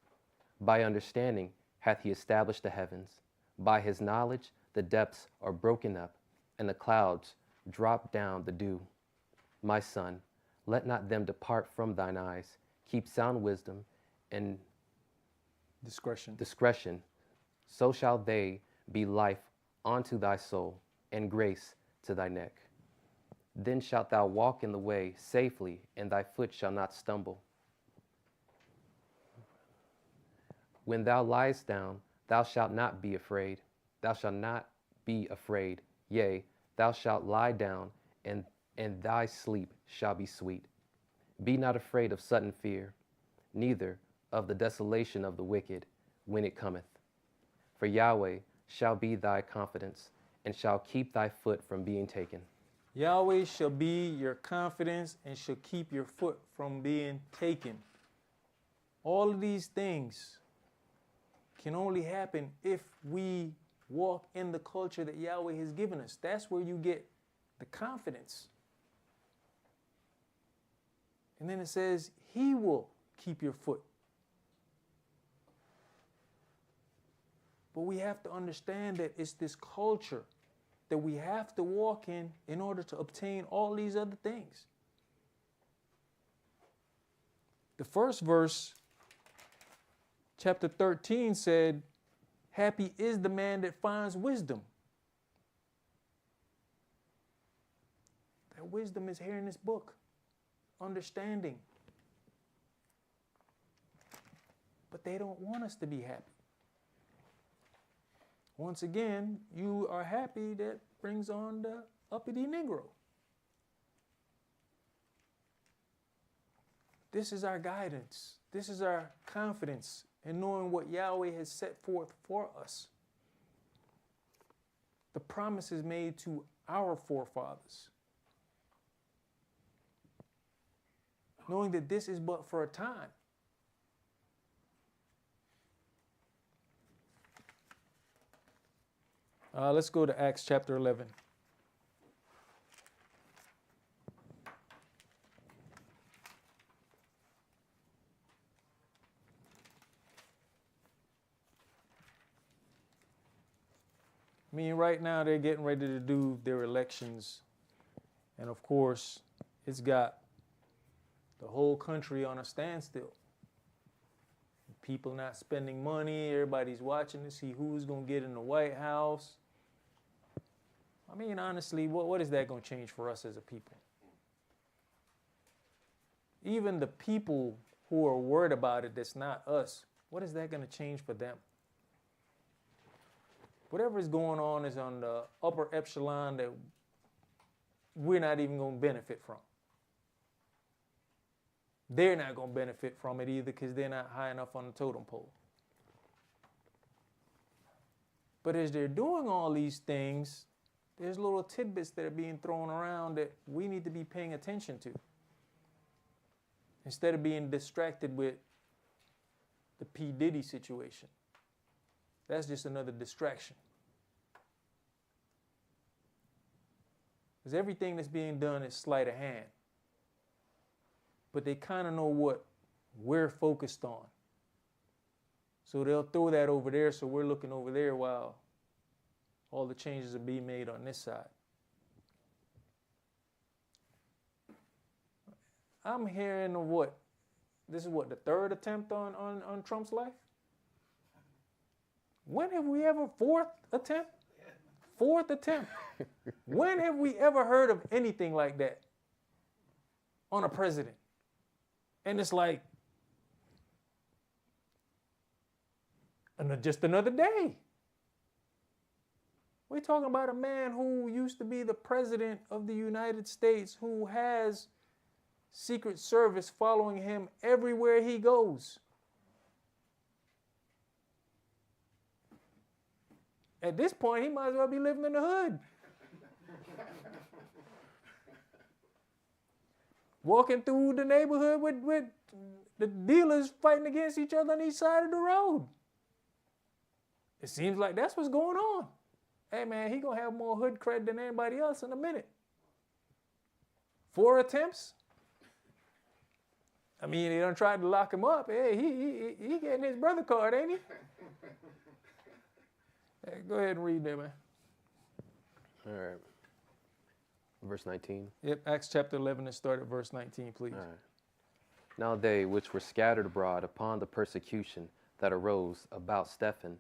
By understanding hath he established the heavens. By his knowledge the depths are broken up, and the clouds drop down the dew. My son, let not them depart from thine eyes. Keep sound wisdom, and discretion, so shall they be life unto thy soul, and grace to thy neck. Then shalt thou walk in the way safely, and thy foot shall not stumble. When thou liest down, thou shalt not be afraid. Thou shalt not be afraid. Yea, thou shalt lie down, and thy sleep shall be sweet. Be not afraid of sudden fear, neither of the desolation of the wicked when it cometh. For Yahweh shall be thy confidence, and shall keep thy foot from being taken. Yahweh shall be your confidence and shall keep your foot from being taken. All of these things can only happen if we walk in the culture that Yahweh has given us. That's where you get the confidence. And then it says, He will keep your foot. But we have to understand that it's this culture that we have to walk in order to obtain all these other things. The first verse, chapter 13, said, happy is the man that finds wisdom. That wisdom is here in this book. Understanding. But they don't want us to be happy. Once again, you are happy, that brings on the uppity Negro. This is our guidance. This is our confidence in knowing what Yahweh has set forth for us. The promises made to our forefathers. Knowing that this is but for a time. Let's go to Acts chapter 11. I mean, right now they're getting ready to do their elections. And of course, it's got the whole country on a standstill. People not spending money. Everybody's watching to see who's going to get in the White House. I mean, honestly, what is that going to change for us as a people? Even the people who are worried about it, that's not us, what is that going to change for them? Whatever is going on is on the upper echelon that we're not even going to benefit from. They're not going to benefit from it either because they're not high enough on the totem pole. But as they're doing all these things, there's little tidbits that are being thrown around that we need to be paying attention to. Instead of being distracted with the P. Diddy situation. That's just another distraction. Because everything that's being done is sleight of hand. But they kind of know what we're focused on. So they'll throw that over there, so we're looking over there while all the changes are being made on this side. I'm hearing of what? This is what, the third attempt on Trump's life? When have we ever, fourth attempt? Fourth attempt. When have we ever heard of anything like that on a president? And it's like, just another day. We're talking about a man who used to be the president of the United States, who has Secret Service following him everywhere he goes. At this point, he might as well be living in the hood. Walking through the neighborhood with the dealers fighting against each other on each side of the road. It seems like that's what's going on. Hey, man, he going to have more hood cred than anybody else in a minute. 4 attempts? I mean, they done tried to lock him up. Hey, he getting his brother card, ain't he? Hey, go ahead and read there, man. All right. Verse 19. Yep, Acts chapter 11 and start at verse 19, please. All right. Now they which were scattered abroad upon the persecution that arose about Stephen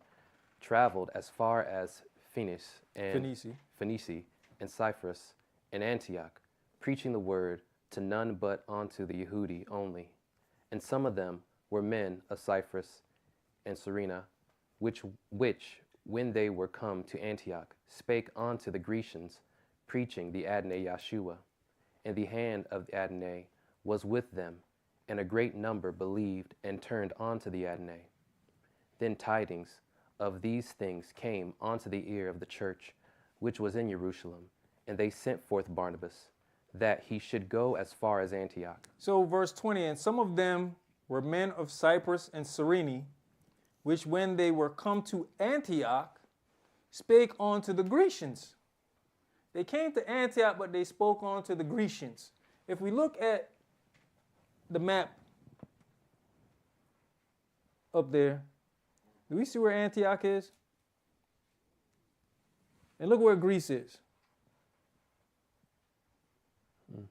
traveled as far as Phoenice and Cyprus and Antioch, preaching the word to none but unto the Yehudi only. And some of them were men of Cyprus and Cyrene, which when they were come to Antioch, spake unto the Grecians, preaching the Adonai Yeshua. And the hand of the Adonai was with them, and a great number believed and turned unto the Adonai. Then tidings of these things came unto the ear of the church, which was in Jerusalem, and they sent forth Barnabas, that he should go as far as Antioch. So verse 20, and some of them were men of Cyprus and Cyrene, which when they were come to Antioch, spake unto the Grecians. They came to Antioch, but they spoke unto the Grecians. If we look at the map up there, do we see where Antioch is? And look where Greece is. And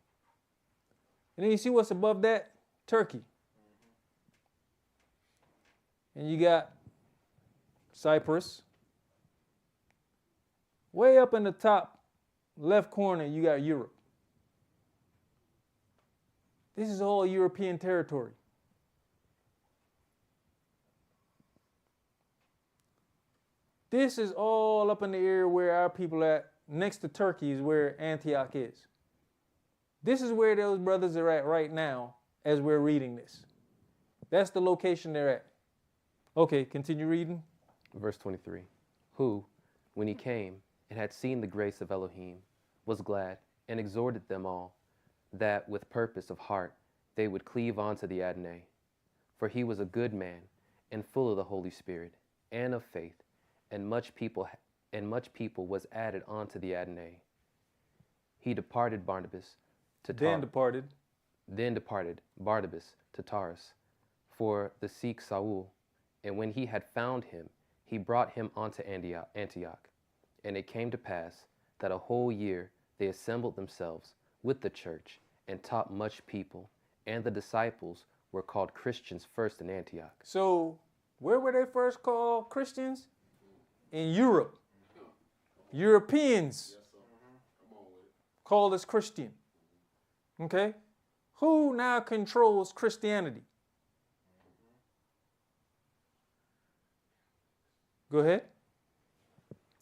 then you see what's above that? Turkey. And you got Cyprus. Way up in the top left corner, you got Europe. This is all European territory. This is all up in the area where our people are at. Next to Turkey is where Antioch is. This is where those brothers are at right now as we're reading this. That's the location they're at. Okay, continue reading. Verse 23. Who, when he came and had seen the grace of Elohim, was glad and exhorted them all, that with purpose of heart they would cleave unto the Adonai. For he was a good man, and full of the Holy Spirit, and of faith, and much people was added unto the Adonai. He departed Barnabas to Then departed Barnabas to Tarsus for the seek Saul, and when he had found him, he brought him unto Antioch. And it came to pass that a whole year they assembled themselves with the church and taught much people, and the disciples were called Christians first in Antioch. So where were they first called Christians? In Europe. Europeans called us Christian. Okay? Who now controls Christianity? Go ahead.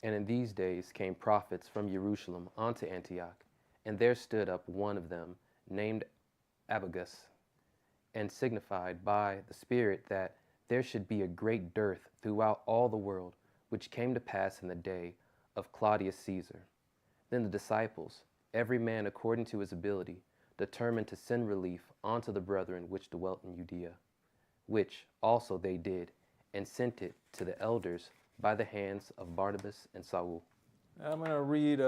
And in these days came prophets from Jerusalem unto Antioch, and there stood up one of them, named Abagus, and signified by the Spirit that there should be a great dearth throughout all the world, which came to pass in the day of Claudius Caesar. Then the disciples, every man according to his ability, determined to send relief unto the brethren which dwelt in Judea, which also they did, and sent it to the elders by the hands of Barnabas and Saul. I'm going to read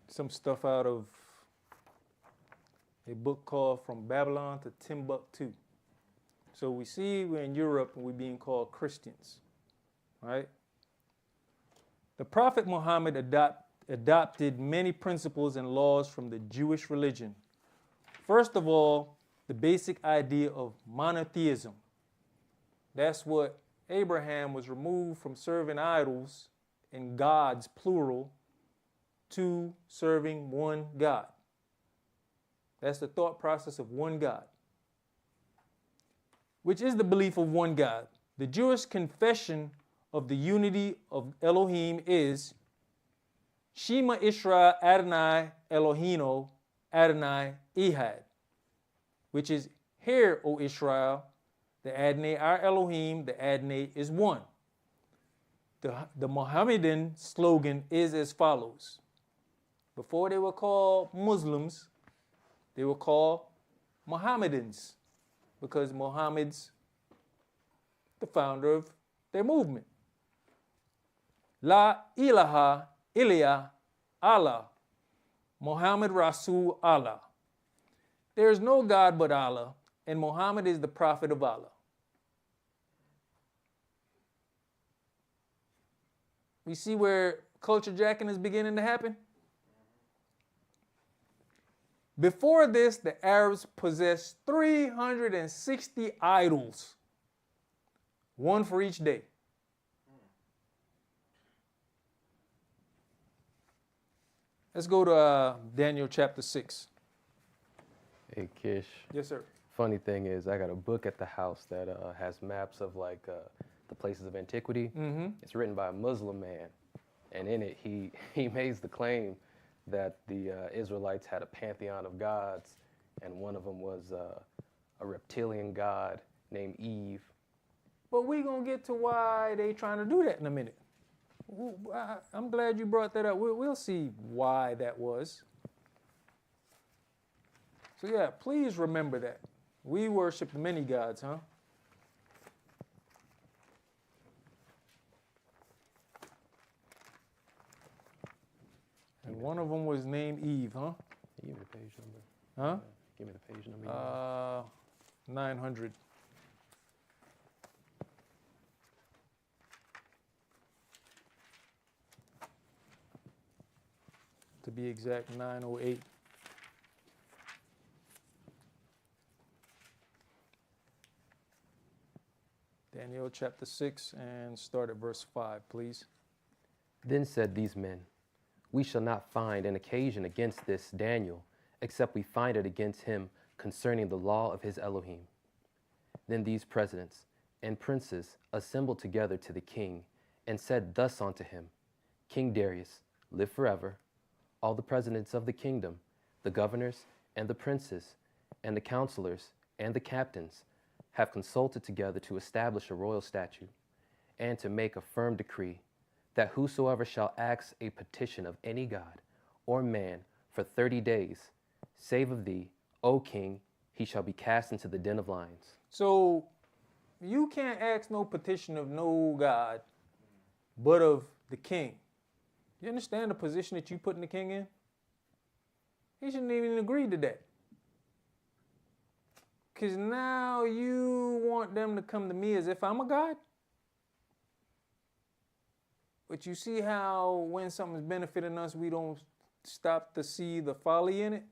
some stuff out of a book called From Babylon to Timbuktu. So we see we're in Europe and we're being called Christians, right? The Prophet Muhammad adopted many principles and laws from the Jewish religion. First of all, the basic idea of monotheism. That's what Abraham was removed from serving idols and gods, plural, to serving one God. That's the thought process of one God, which is the belief of one God. The Jewish confession of the unity of Elohim is Shema Israel Adonai Eloheinu Adonai Ehad, which is, hear, O Israel, the Adonai, our Elohim, the Adonai is one. The Mohammedan slogan is as follows. Before they were called Muslims, they were called Mohammedans, because Muhammad's the founder of their movement. La ilaha illa Allah, Muhammad Rasul Allah. There is no God but Allah, and Muhammad is the prophet of Allah. We see where culture jacking is beginning to happen. Before this, the Arabs possessed 360 idols, one for each day. Let's go to Daniel chapter 6. Hey, Kish. Yes, sir. Funny thing is, I got a book at the house that has maps of like the places of antiquity. Mm-hmm. It's written by a Muslim man, and in it he makes the claim that the Israelites had a pantheon of gods, and one of them was a reptilian god named Eve. But we're going to get to why they trying to do that in a minute. I'm glad you brought that up. We'll see why that was. So yeah, please remember that. We worship many gods, huh? And one of them was named Eve, huh? Give me the page number. Huh? Give me the page number. 900. To be exact, 908. Daniel chapter 6 and start at verse 5, please. Then said these men, we shall not find an occasion against this Daniel, except we find it against him concerning the law of his Elohim. Then these presidents and princes assembled together to the king, and said thus unto him, King Darius, live forever. All the presidents of the kingdom, the governors and the princes, and the counselors and the captains, have consulted together to establish a royal statute, and to make a firm decree, that whosoever shall ask a petition of any god or man for 30 days, save of thee, O king, he shall be cast into the den of lions. So you can't ask no petition of no God, but of the king. You understand the position that you putting the king in? He shouldn't even agree to that. Because now you want them to come to me as if I'm a God? But you see how when something's benefiting us, we don't stop to see the folly in it?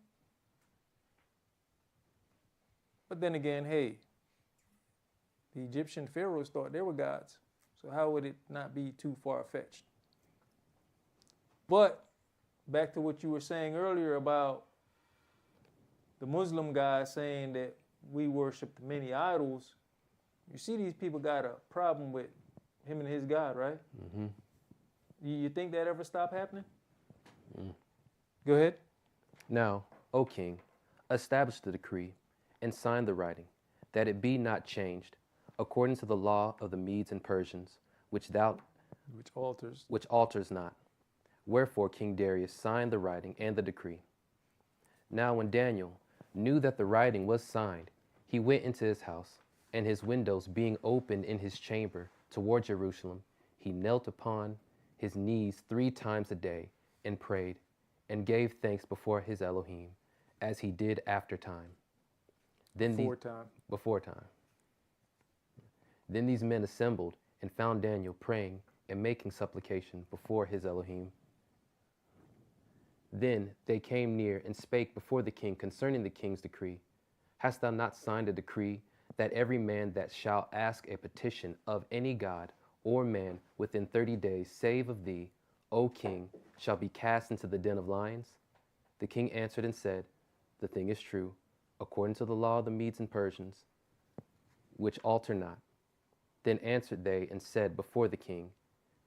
But then again, hey, the Egyptian pharaohs thought they were gods. So how would it not be too far-fetched? But back to what you were saying earlier about the Muslim guy saying that we worship many idols. You see these people got a problem with him and his God, right? Mm-hmm. You think that ever stop happening? Go ahead. Now, O king, establish the decree and sign the writing, that it be not changed, according to the law of the Medes and Persians, which alters not. Wherefore King Darius signed the writing and the decree. Now when Daniel knew that the writing was signed, he went into his house, and his windows being opened in his chamber toward Jerusalem, he knelt upon his knees 3 times a day and prayed, and gave thanks before his Elohim, as he did after time. Before time. Then these men assembled and found Daniel praying and making supplication before his Elohim. Then they came near and spake before the king concerning the king's decree. Hast thou not signed a decree that every man that shall ask a petition of any god or man within 30 days, save of thee, O king, shall be cast into the den of lions? The king answered and said, the thing is true, according to the law of the Medes and Persians, which alter not. Then answered they and said before the king,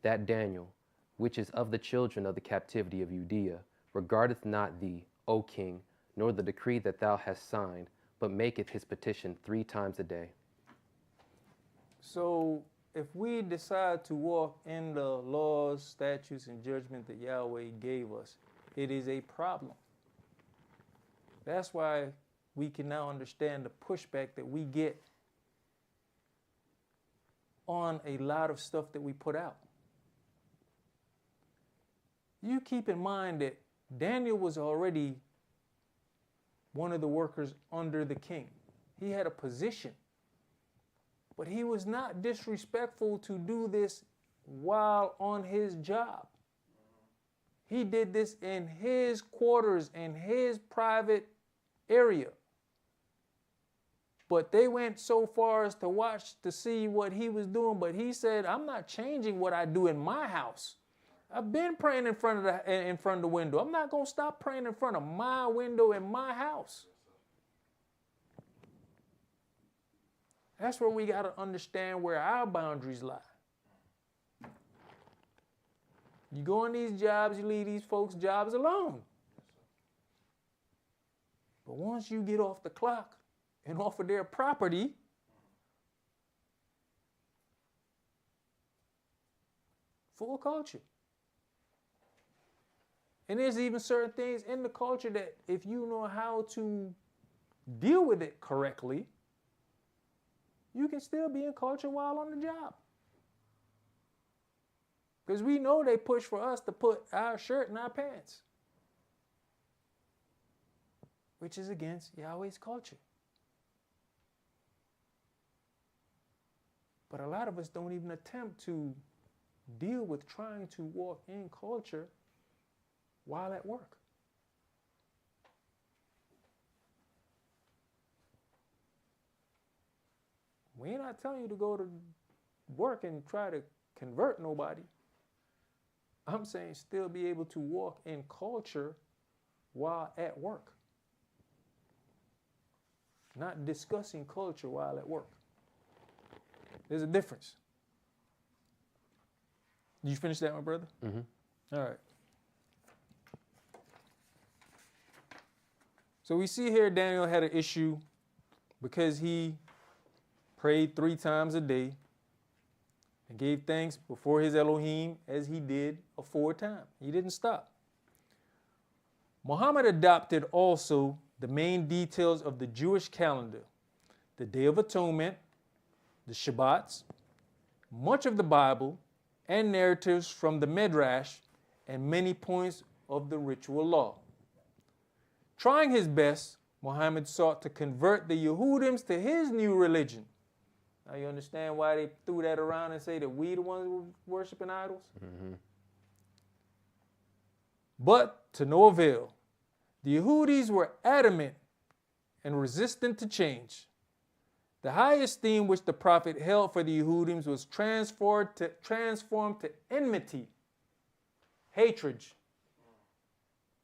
that Daniel, which is of the children of the captivity of Judea, regardeth not thee, O king, nor the decree that thou hast signed, but maketh his petition 3 times a day. So if we decide to walk in the laws, statutes, and judgment that Yahweh gave us, it is a problem. That's why we can now understand the pushback that we get on a lot of stuff that we put out. You keep in mind that Daniel was already one of the workers under the king. He had a position. But he was not disrespectful to do this while on his job. He did this in his quarters, in his private area. But they went so far as to watch to see what he was doing. But he said, I'm not changing what I do in my house. I've been praying in front of the window. I'm not going to stop praying in front of my window in my house. That's where we got to understand where our boundaries lie. You go on these jobs, you leave these folks' jobs alone. But once you get off the clock and off of their property, full culture. And there's even certain things in the culture that if you know how to deal with it correctly, you can still be in culture while on the job. Because we know they push for us to put our shirt in our pants, which is against Yahweh's culture. But a lot of us don't even attempt to deal with trying to walk in culture while at work. We're not telling you to go to work and try to convert nobody. I'm saying still be able to walk in culture while at work. Not discussing culture while at work. There's a difference. Did you finish that, my brother? Mm-hmm. All right. So we see here Daniel had an issue because he prayed 3 times a day and gave thanks before his Elohim as he did aforetime. He didn't stop. Muhammad adopted also the main details of the Jewish calendar, the Day of Atonement, the Shabbats, much of the Bible, and narratives from the Midrash, and many points of the ritual law. Trying his best, Muhammad sought to convert the Yehudims to his new religion. Now you understand why they threw that around and say that we the ones who were worshiping idols? Mm-hmm. But to no avail. The Yehudis were adamant and resistant to change. The high esteem which the prophet held for the Yehudims was transformed to enmity, hatred.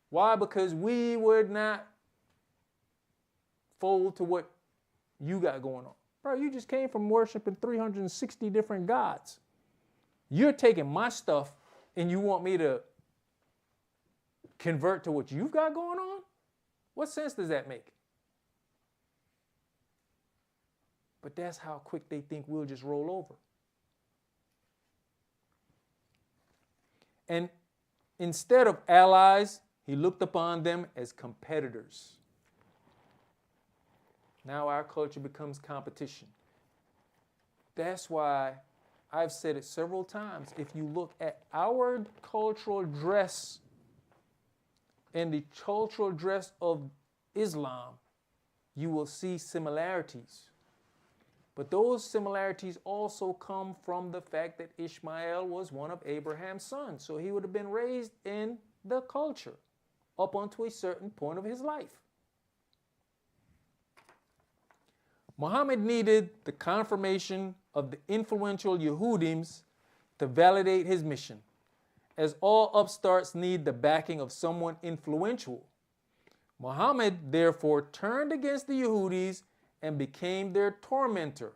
Why? Because we would not fold to what you got going on. Bro, you just came from worshiping 360 different gods. You're taking my stuff and you want me to convert to what you've got going on? What sense does that make? But that's how quick they think we'll just roll over. And instead of allies, he looked upon them as competitors. Now our culture becomes competition. That's why I've said it several times. If you look at our cultural dress and the cultural dress of Islam, you will see similarities. But those similarities also come from the fact that Ishmael was one of Abraham's sons. So he would have been raised in the culture up unto a certain point of his life. Muhammad needed the confirmation of the influential Yehudims to validate his mission, as all upstarts need the backing of someone influential. Muhammad therefore turned against the Yehudis and became their tormentor.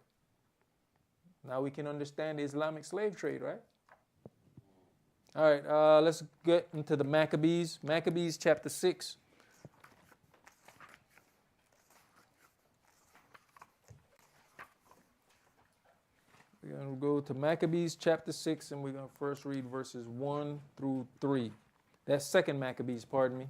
Now we can understand the Islamic slave trade, right? All right, let's get into the Maccabees. Maccabees chapter 6. We're going to go to Maccabees chapter 6, and we're going to first read verses 1 through 3. That's 2nd Maccabees, pardon me.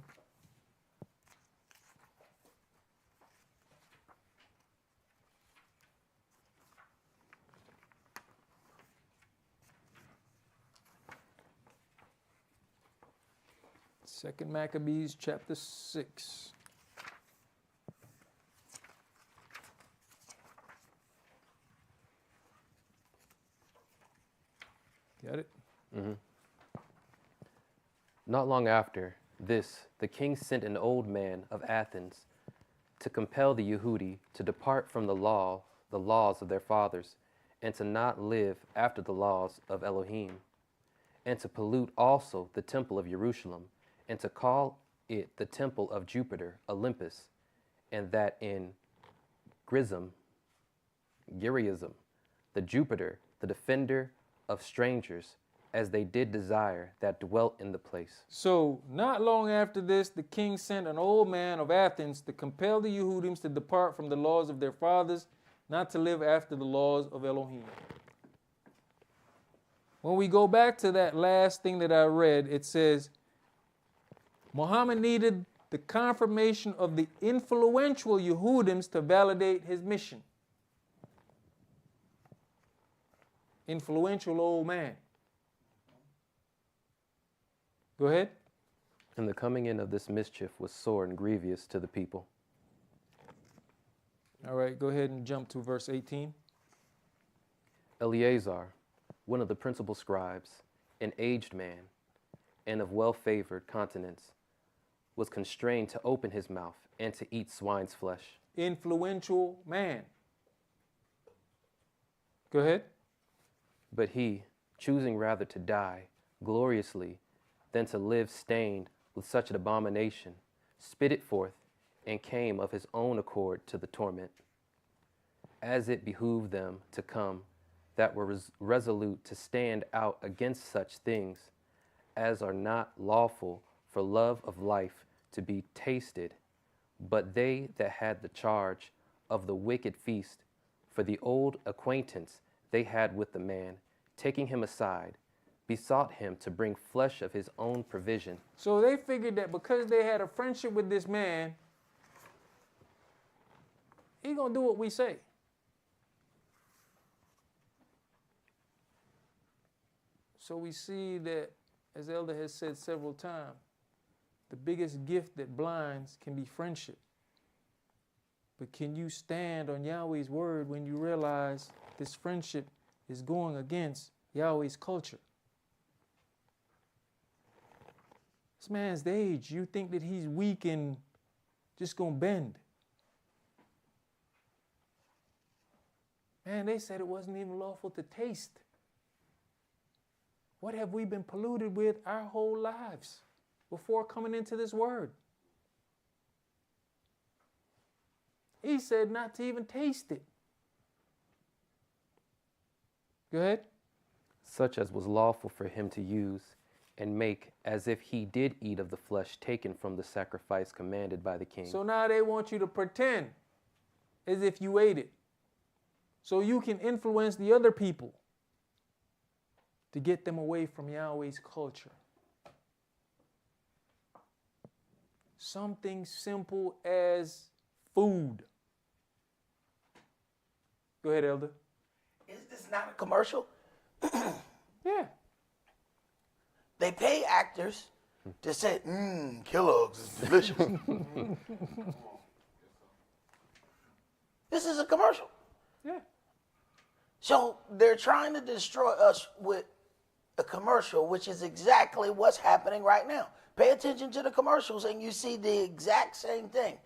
Second Maccabees chapter 6. Got it? Mm-hmm. Not long after this, the king sent an old man of Athens to compel the Yehudi to depart from the laws of their fathers, and to not live after the laws of Elohim, and to pollute also the temple of Jerusalem, and to call it the temple of Jupiter, Olympus, and that in Grism, the Jupiter, the defender of strangers, as they did desire that dwelt in the place. So not long after this, the king sent an old man of Athens to compel the Yehudims to depart from the laws of their fathers, not to live after the laws of Elohim. When we go back to that last thing that I read, it says, Muhammad needed the confirmation of the influential Yehudims to validate his mission. Influential old man. Go ahead. And the coming in of this mischief was sore and grievous to the people. All right, go ahead and jump to verse 18. Eleazar, one of the principal scribes, an aged man, and of well-favored countenance, was constrained to open his mouth and to eat swine's flesh. Influential man. Go ahead. But he, choosing rather to die gloriously than to live stained with such an abomination, spit it forth and came of his own accord to the torment, as it behooved them to come that were resolute to stand out against such things as are not lawful for love of life to be tasted, but they that had the charge of the wicked feast, for the old acquaintance they had with the man, taking him aside, besought him to bring flesh of his own provision. So they figured that because they had a friendship with this man, he's going to do what we say. So we see that, as Elder has said several times, the biggest gift that blinds can be friendship. But can you stand on Yahweh's word when you realize this friendship is going against Yahweh's culture? This man's the age. You think that he's weak and just going to bend. Man, they said it wasn't even lawful to taste. What have we been polluted with our whole lives before coming into this word? He said not to even taste it. Go ahead. Such as was lawful for him to use, and make as if he did eat of the flesh taken from the sacrifice commanded by the king. So now they want you to pretend as if you ate it, so you can influence the other people to get them away from Yahweh's culture. Something simple as food. Go ahead, Elder. Is this not a commercial? Yeah. They pay actors to say, Kellogg's is delicious. This is a commercial. Yeah. So they're trying to destroy us with a commercial, which is exactly what's happening right now. Pay attention to the commercials and you see the exact same thing.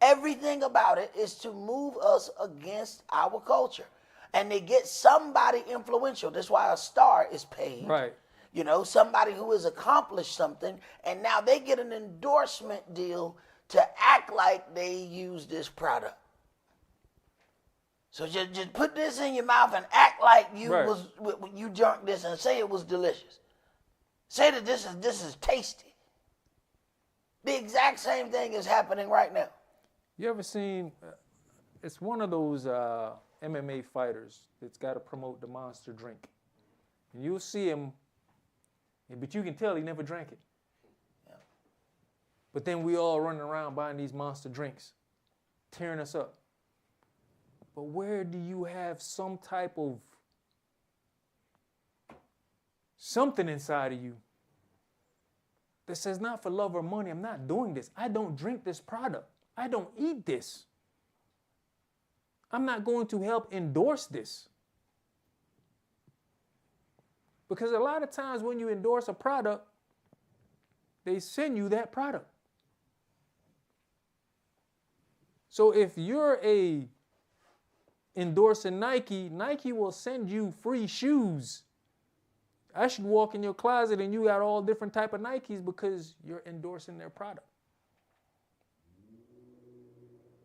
Everything about it is to move us against our culture. And they get somebody influential. That's why a star is paid. Right. You know, somebody who has accomplished something, and now they get an endorsement deal to act like they use this product. So just put this in your mouth and act like you drunk this and say it was delicious. Say that this is tasty. The exact same thing is happening right now. You ever seen, it's one of those MMA fighters that's got to promote the Monster drink. And you'll see him, but you can tell he never drank it. Yeah. But then we all running around buying these Monster drinks, tearing us up. But where do you have some type of something inside of you that says, not for love or money, I'm not doing this. I don't drink this product. I don't eat this. I'm not going to help endorse this. Because a lot of times when you endorse a product, they send you that product. So if you're endorsing Nike, Nike will send you free shoes. I should walk in your closet and you got all different type of Nikes because you're endorsing their product.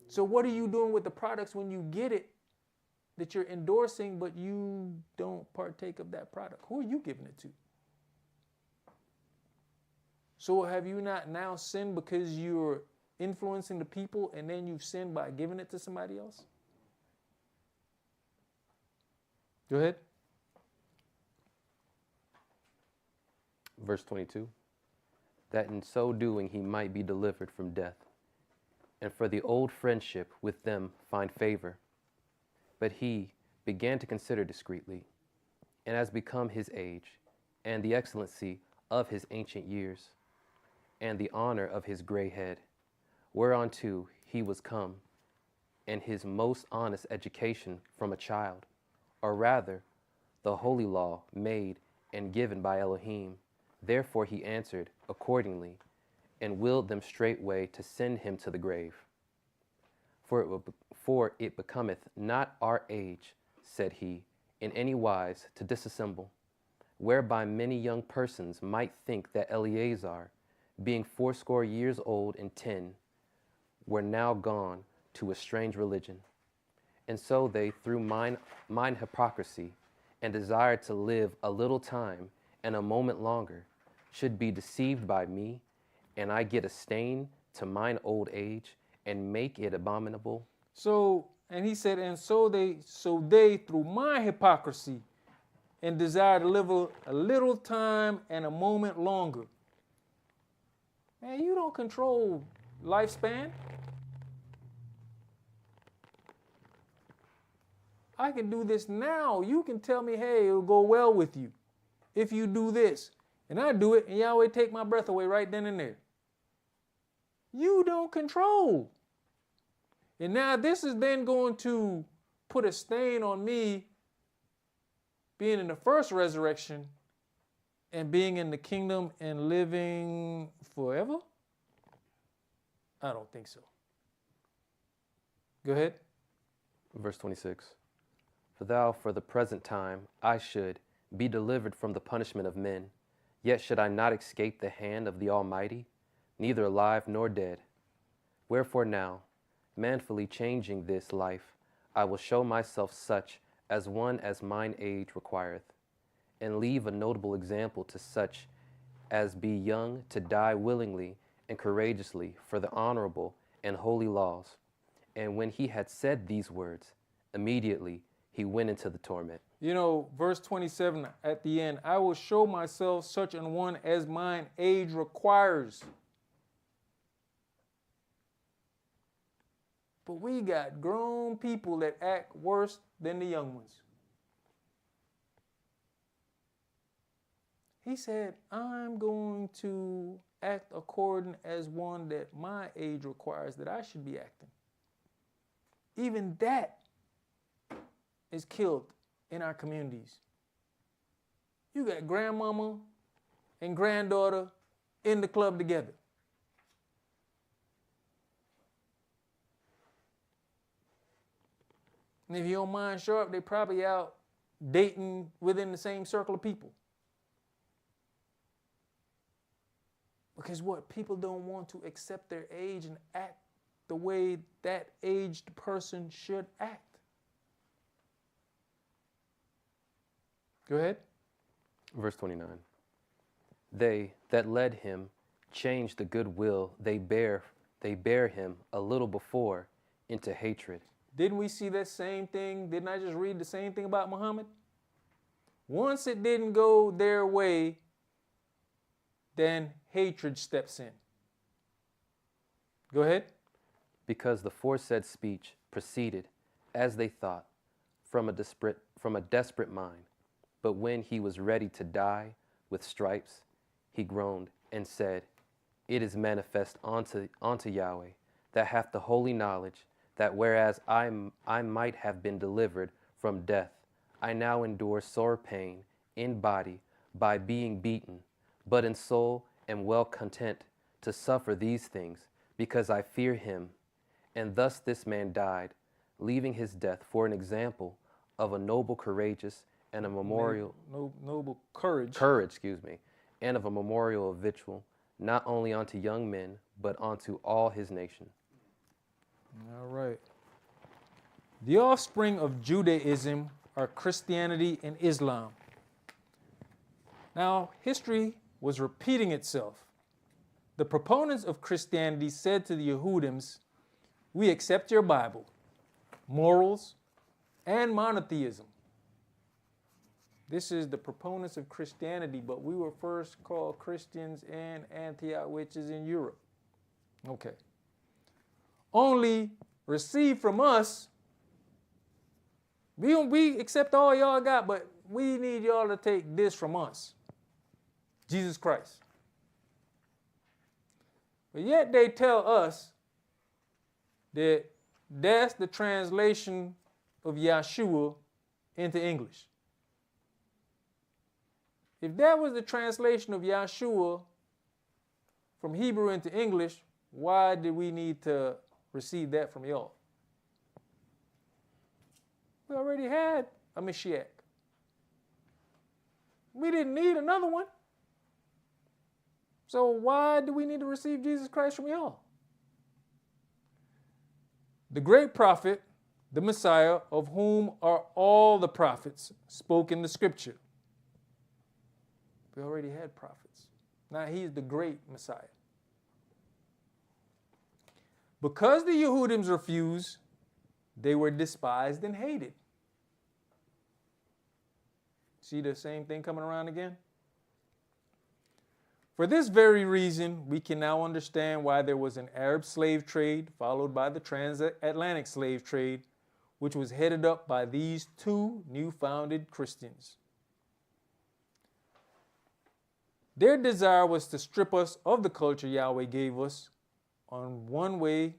So what are you doing with the products when you get it that you're endorsing, but you don't partake of that product? Who are you giving it to? So have you not now sinned because you're influencing the people and then you've sinned by giving it to somebody else? Go ahead. Verse 22, that in so doing he might be delivered from death, and for the old friendship with them find favor. But he began to consider discreetly, and as become his age, and the excellency of his ancient years, and the honor of his gray head, whereunto he was come, and his most honest education from a child, or rather, the holy law made and given by Elohim. Therefore he answered accordingly, and willed them straightway to send him to the grave. For it becometh not our age, said he, in any wise to disassemble, whereby many young persons might think that Eleazar, being 80 years old and 10, were now gone to a strange religion. And so they, through mine hypocrisy, and desired to live a little time and a moment longer, should be deceived by me, and I get a stain to mine old age, and make it abominable. So, and he said, and so they through my hypocrisy and desire to live a little time and a moment longer. Man, you don't control lifespan. I can do this now. You can tell me, hey, it'll go well with you if you do this. And I do it, and Yahweh take my breath away right then and there. You don't control. And now this is then going to put a stain on me being in the first resurrection and being in the kingdom and living forever? I don't think so. Go ahead. Verse 26, for thou for the present time I should be delivered from the punishment of men, yet should I not escape the hand of the Almighty, neither alive nor dead. Wherefore now, manfully changing this life, I will show myself such as one as mine age requireth, and leave a notable example to such as be young to die willingly and courageously for the honorable and holy laws. And when he had said these words, immediately he went into the torment. You know, verse 27 at the end, I will show myself such an one as mine age requires. But we got grown people that act worse than the young ones. He said, I'm going to act according as one that my age requires that I should be acting. Even that is killed in our communities. You got grandmama and granddaughter in the club together. And if you don't mind sharp, they probably out dating within the same circle of people. Because what? People don't want to accept their age and act the way that aged person should act. Go ahead. Verse 29, they that led him changed the good will they bear him a little before into hatred. Didn't we see that same thing? Didn't I just read the same thing about Muhammad? Once it didn't go their way, then hatred steps in. Go ahead. Because the foresaid speech proceeded, as they thought, from a desperate mind. But when he was ready to die with stripes, he groaned and said, it is manifest unto Yahweh, that hath the holy knowledge, that whereas I might have been delivered from death, I now endure sore pain in body by being beaten, but in soul am well content to suffer these things, because I fear him, And thus this man died, leaving his death for an example of a noble, courageous, and a memorial noble courage. And of a memorial of victual, not only unto young men, but unto all his nation. All right. The offspring of Judaism are Christianity and Islam. Now, history was repeating itself. The proponents of Christianity said to the Yehudims, "We accept your Bible, morals, and monotheism." This is the proponents of Christianity, but we were first called Christians in Antioch, which is in Europe. Okay. "Only receive from us. We accept all y'all got, but we need y'all to take this from us, Jesus Christ." But yet they tell us that that's the translation of Yahshua into English. If that was the translation of Yahshua from Hebrew into English, why did we need to receive that from y'all? We already had a Mashiach. We didn't need another one. So why do we need to receive Jesus Christ from y'all? The great prophet, the Messiah, of whom are all the prophets, spoke in the scripture. We already had prophets. Now he's the great Messiah. Because the Yehudims refused, they were despised and hated. See the same thing coming around again? For this very reason, we can now understand why there was an Arab slave trade followed by the transatlantic slave trade, which was headed up by these two new-founded Christians. Their desire was to strip us of the culture Yahweh gave us on one way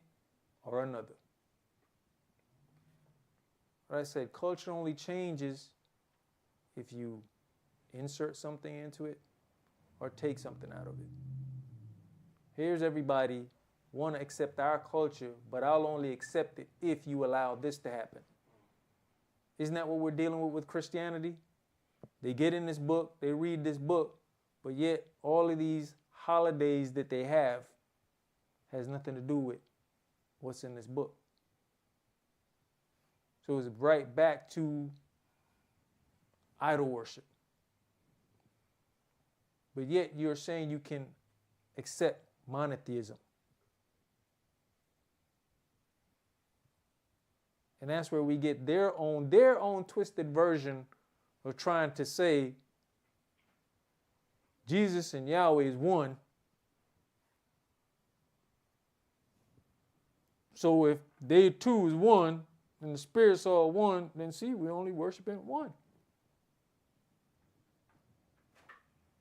or another. What I said, culture only changes if you insert something into it or take something out of it. Here's everybody want to accept our culture, but I'll only accept it if you allow this to happen. Isn't that what we're dealing with Christianity? They get in this book, they read this book, but yet all of these holidays that they have has nothing to do with what's in this book. So it's right back to idol worship. But yet you're saying you can accept monotheism. And that's where we get their own twisted version of trying to say Jesus and Yahweh is one. So if they two is one, and the spirits are one, then see, we only worshiping one.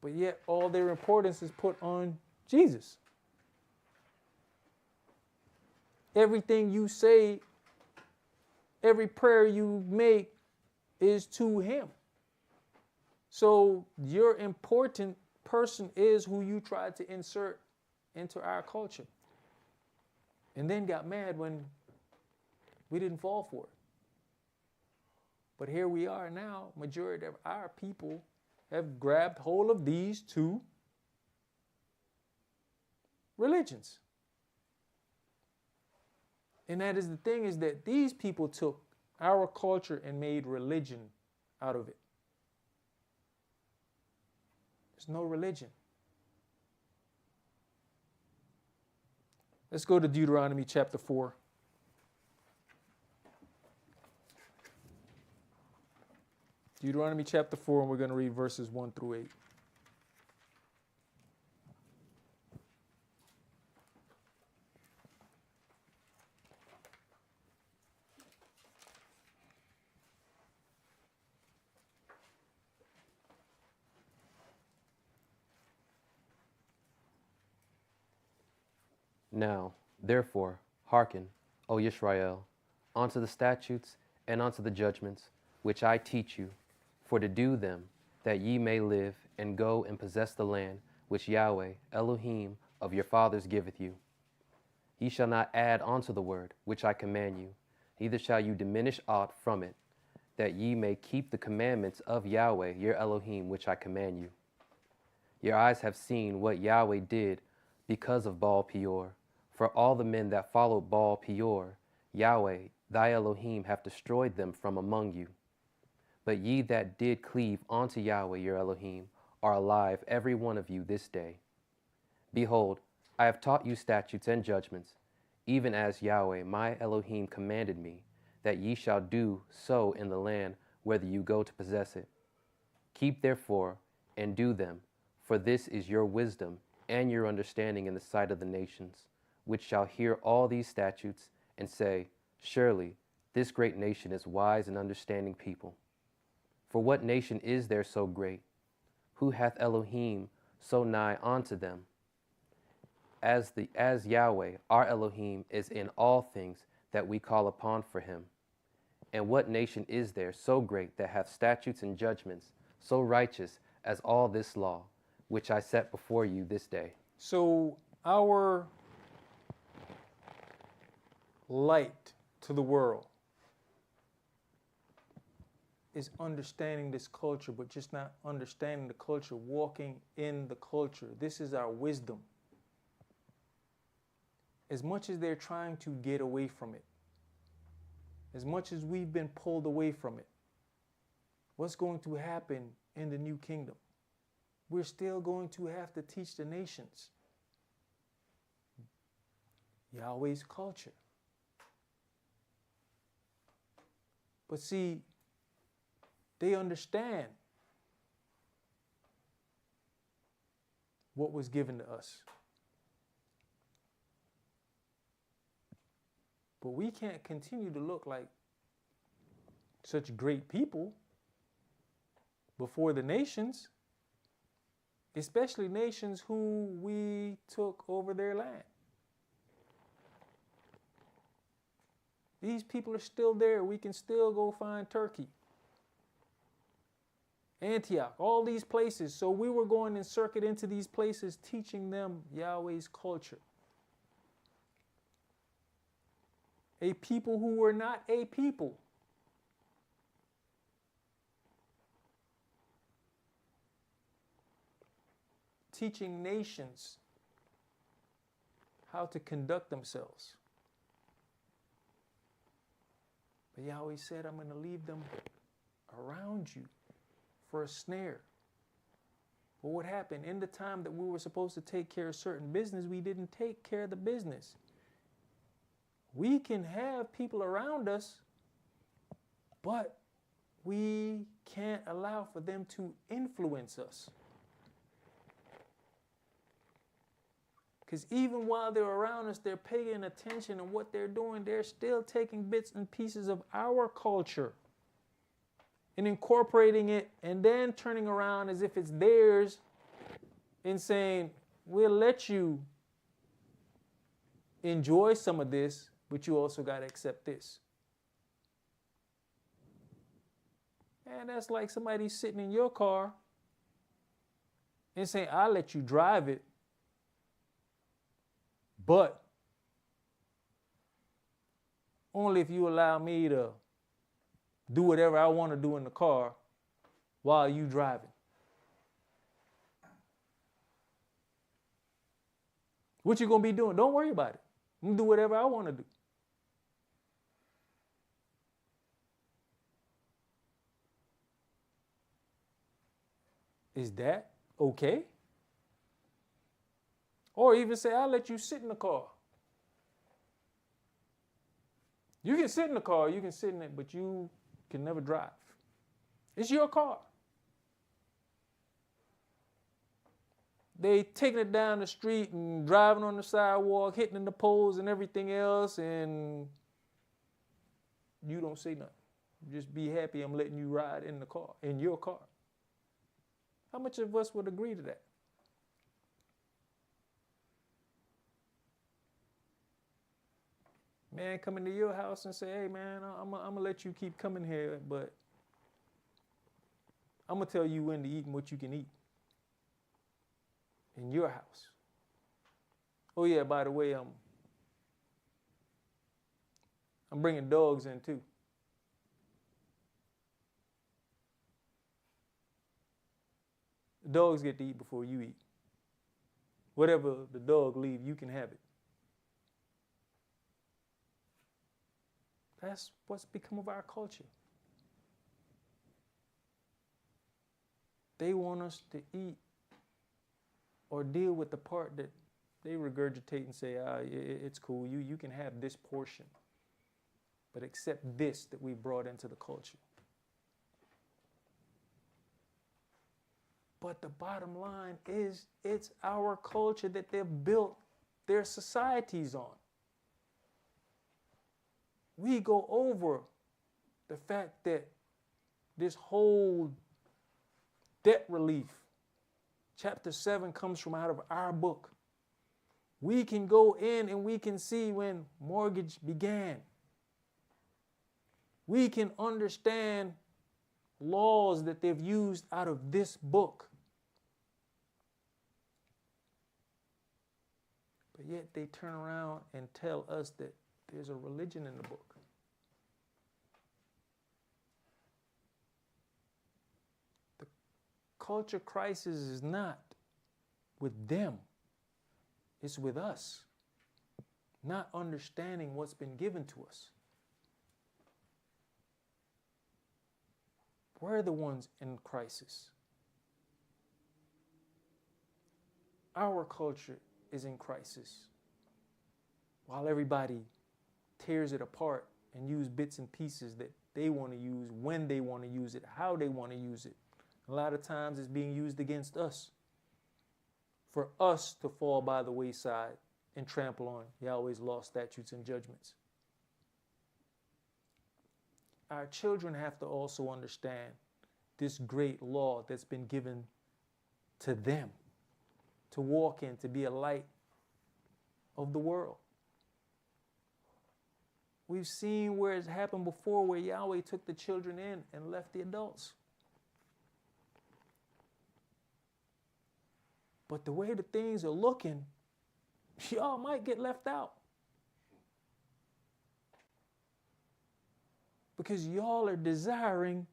But yet all their importance is put on Jesus. Everything you say, every prayer you make is to him. So your important person is who you tried to insert into our culture. And then got mad when we didn't fall for it. But here we are now, majority of our people have grabbed hold of these two religions. And that is the thing, is that these people took our culture and made religion out of it. There's no religion. Let's go to Deuteronomy chapter 4. Deuteronomy chapter 4, and we're going to read verses 1 through 8. Now, therefore, hearken, O Yisrael, unto the statutes and unto the judgments, which I teach you, for to do them, that ye may live and go and possess the land which Yahweh, Elohim, of your fathers giveth you. Ye shall not add unto the word which I command you, neither shall you diminish aught from it, that ye may keep the commandments of Yahweh your Elohim which I command you. Your eyes have seen what Yahweh did because of Baal Peor. For all the men that followed Baal Peor, Yahweh thy Elohim hath destroyed them from among you. But ye that did cleave unto Yahweh your Elohim are alive, every one of you this day. Behold, I have taught you statutes and judgments, even as Yahweh my Elohim commanded me, that ye shall do so in the land whither you go to possess it. Keep therefore and do them, for this is your wisdom and your understanding in the sight of the nations, which shall hear all these statutes and say, surely this great nation is wise and understanding people. For what nation is there so great? Who hath Elohim so nigh unto them? As Yahweh our Elohim is in all things that we call upon for him. And what nation is there so great that hath statutes and judgments so righteous as all this law, which I set before you this day? So our light to the world is understanding this culture, but just not understanding the culture, walking in the culture. This is our wisdom. As much as they're trying to get away from it, as much as we've been pulled away from it, what's going to happen in the new kingdom? We're still going to have to teach the nations Yahweh's culture. But see, they understand what was given to us. But we can't continue to look like such great people before the nations, especially nations who we took over their land. These people are still there. We can still go find Turkey, Antioch, all these places. So we were going and circuit into these places, teaching them Yahweh's culture. A people who were not a people. Teaching nations how to conduct themselves. But Yahweh said, I'm going to leave them around you for a snare. But what happened? In the time that we were supposed to take care of certain business, we didn't take care of the business. We can have people around us, but we can't allow for them to influence us. Because even while they're around us, they're paying attention, and what they're doing, they're still taking bits and pieces of our culture and incorporating it, and then turning around as if it's theirs and saying, we'll let you enjoy some of this, but you also got to accept this. And that's like somebody sitting in your car and saying, I'll let you drive it, but only if you allow me to do whatever I want to do in the car while you driving. What you going to be doing? Don't worry about it. I'm going to do whatever I want to do. Is that okay? Or even say, I'll let you sit in the car. You can sit in the car, you can sit in it, but you can never drive. It's your car. They taking it down the street and driving on the sidewalk, hitting the poles and everything else, and you don't say nothing. Just be happy I'm letting you ride in the car, in your car. How much of us would agree to that? Man, come into your house and say, hey, man, I'm going to let you keep coming here, but I'm going to tell you when to eat and what you can eat in your house. Oh, yeah, by the way, I'm bringing dogs in too. The dogs get to eat before you eat. Whatever the dog leave, you can have it. That's what's become of our culture. They want us to eat or deal with the part that they regurgitate and say, it's cool, you can have this portion, but accept this that we brought into the culture. But the bottom line is, it's our culture that they've built their societies on. We go over the fact that this whole debt relief, chapter 7 comes from out of our book. We can go in and we can see when mortgage began. We can understand laws that they've used out of this book. But yet they turn around and tell us that there's a religion in the book. The culture crisis is not with them. It's with us. Not understanding what's been given to us. We're the ones in crisis. Our culture is in crisis. While everybody tears it apart and use bits and pieces that they want to use, when they want to use it, how they want to use it. A lot of times it's being used against us. For us to fall by the wayside and trample on Yahweh's law, statutes, and judgments. Our children have to also understand this great law that's been given to them to walk in, to be a light of the world. We've seen where it's happened before, where Yahweh took the children in and left the adults. But the way the things are looking, y'all might get left out. Because y'all are desiring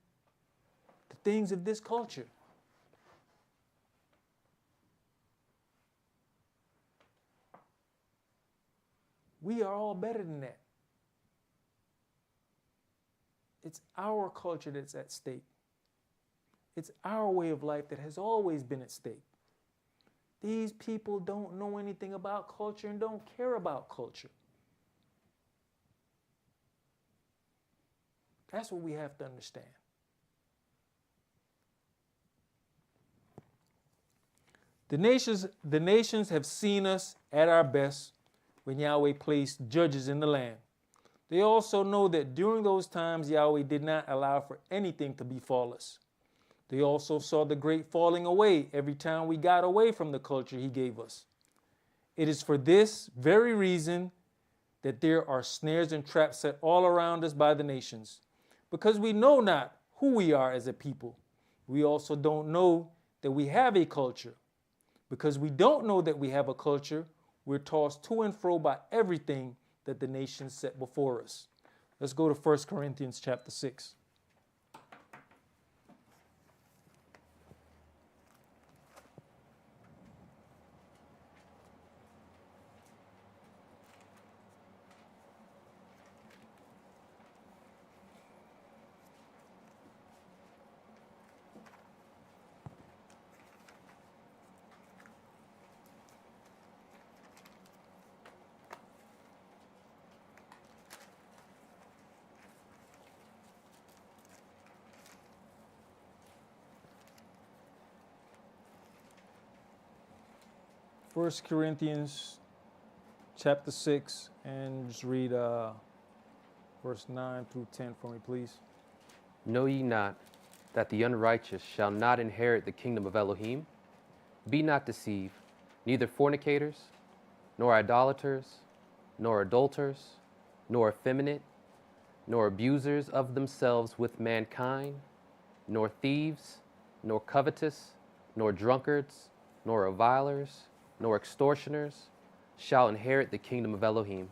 the things of this culture. We are all better than that. It's our culture that's at stake. It's our way of life that has always been at stake. These people don't know anything about culture and don't care about culture. That's what we have to understand. The nations have seen us at our best when Yahweh placed judges in the land. They also know that during those times, Yahweh did not allow for anything to befall us. They also saw the great falling away every time we got away from the culture he gave us. It is for this very reason that there are snares and traps set all around us by the nations. Because we know not who we are as a people. We also don't know that we have a culture. Because we don't know that we have a culture, we're tossed to and fro by everything that the nations set before us. Let's go to 1 Corinthians chapter 6. First Corinthians chapter 6, and just read verse 9 through 10 for me, please. Know ye not that the unrighteous shall not inherit the kingdom of Elohim? Be not deceived, neither fornicators, nor idolaters, nor adulterers, nor effeminate, nor abusers of themselves with mankind, nor thieves, nor covetous, nor drunkards, nor revilers, nor extortioners shall inherit the kingdom of Elohim.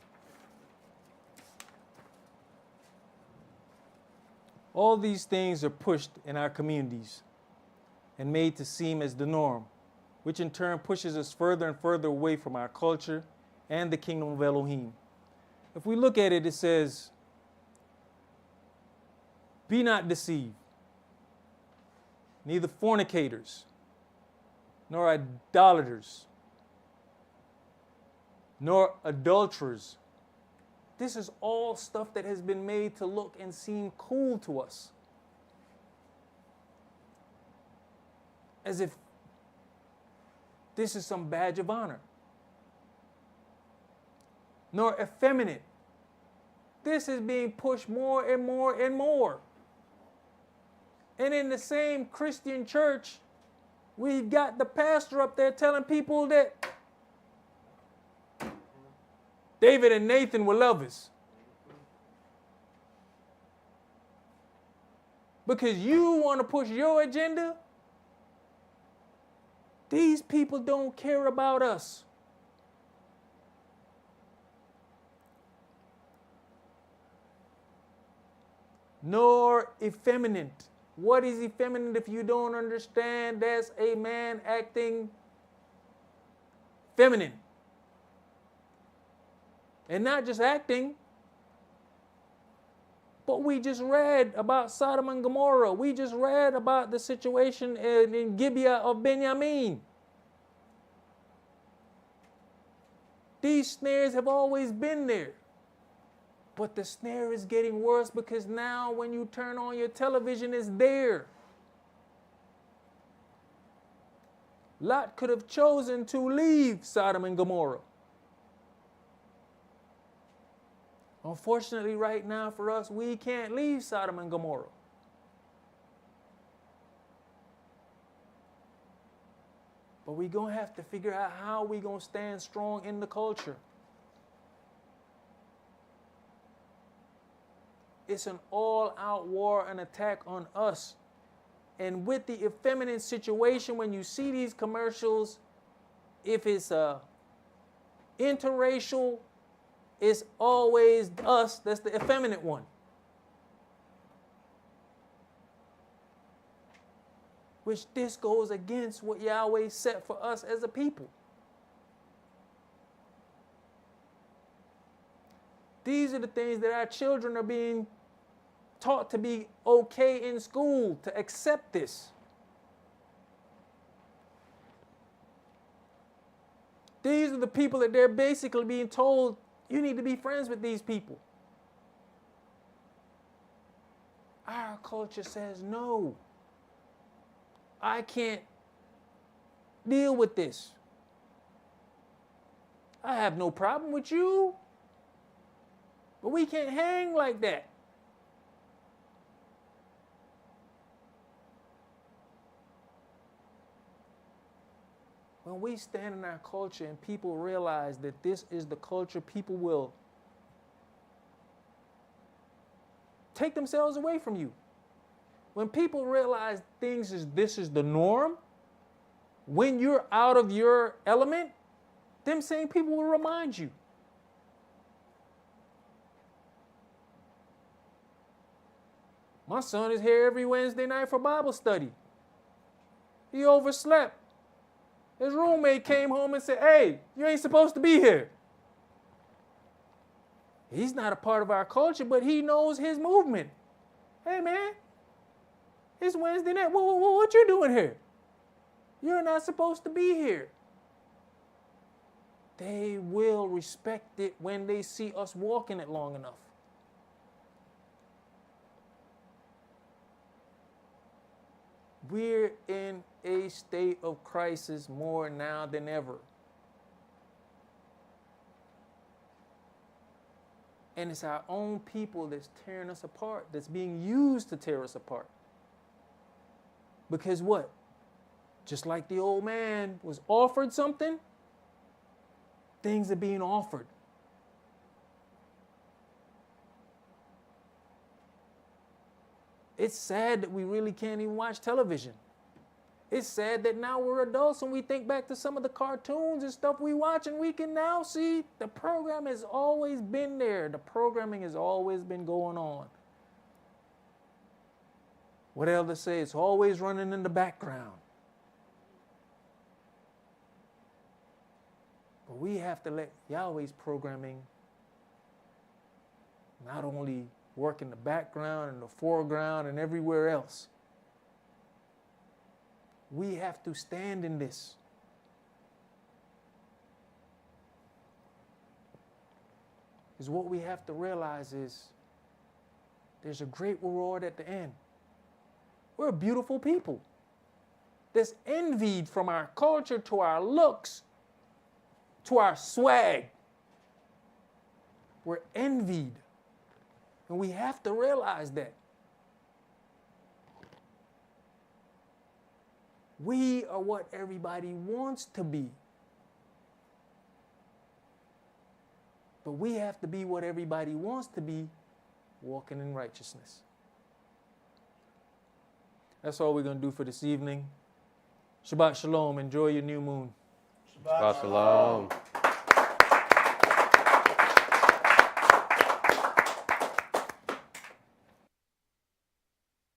All these things are pushed in our communities and made to seem as the norm, which in turn pushes us further and further away from our culture and the kingdom of Elohim. If we look at it, it says, be not deceived, neither fornicators, nor idolaters, nor adulterers. This is all stuff that has been made to look and seem cool to us. As if this is some badge of honor. Nor effeminate. This is being pushed more and more and more. And in the same Christian church, we've got the pastor up there telling people that David and Nathan were lovers. Because you want to push your agenda, these people don't care about us. Nor effeminate. What is effeminate if you don't understand? That's a man acting feminine. And not just acting, but we just read about Sodom and Gomorrah. We just read about the situation in Gibeah of Benjamin. These snares have always been there. But the snare is getting worse because now when you turn on your television, it's there. Lot could have chosen to leave Sodom and Gomorrah. Unfortunately, right now for us, we can't leave Sodom and Gomorrah. But we're going to have to figure out how we're going to stand strong in the culture. It's an all-out war, an attack on us. And with the effeminate situation, when you see these commercials, if it's interracial, it's always us that's the effeminate one. Which this goes against what Yahweh set for us as a people. These are the things that our children are being taught to be okay in school, to accept this. These are the people that they're basically being told, you need to be friends with these people. Our culture says, no, I can't deal with this. I have no problem with you, but we can't hang like that. When we stand in our culture and people realize that this is the culture, people will take themselves away from you. When people realize this is the norm, when you're out of your element, them same people will remind you. My son is here every Wednesday night for Bible study. He overslept. His roommate came home and said, hey, you ain't supposed to be here. He's not a part of our culture, but he knows his movement. Hey, man, it's Wednesday night. What you doing here? You're not supposed to be here. They will respect it when they see us walking it long enough. We're in a state of crisis more now than ever. And it's our own people that's tearing us apart, that's being used to tear us apart. Because what? Just like the old man was offered something, things are being offered. It's sad that we really can't even watch television. It's sad that now we're adults and we think back to some of the cartoons and stuff we watch and we can now see the program has always been there. The programming has always been going on. What elders say, it's always running in the background. But we have to let Yahweh's programming not only work in the background and the foreground and everywhere else. We have to stand in this. Because what we have to realize is there's a great reward at the end. We're a beautiful people. That's envied from our culture to our looks to our swag. We're envied. And we have to realize that. We are what everybody wants to be. But we have to be what everybody wants to be, walking in righteousness. That's all we're going to do for this evening. Shabbat shalom. Enjoy your new moon. Shabbat shalom.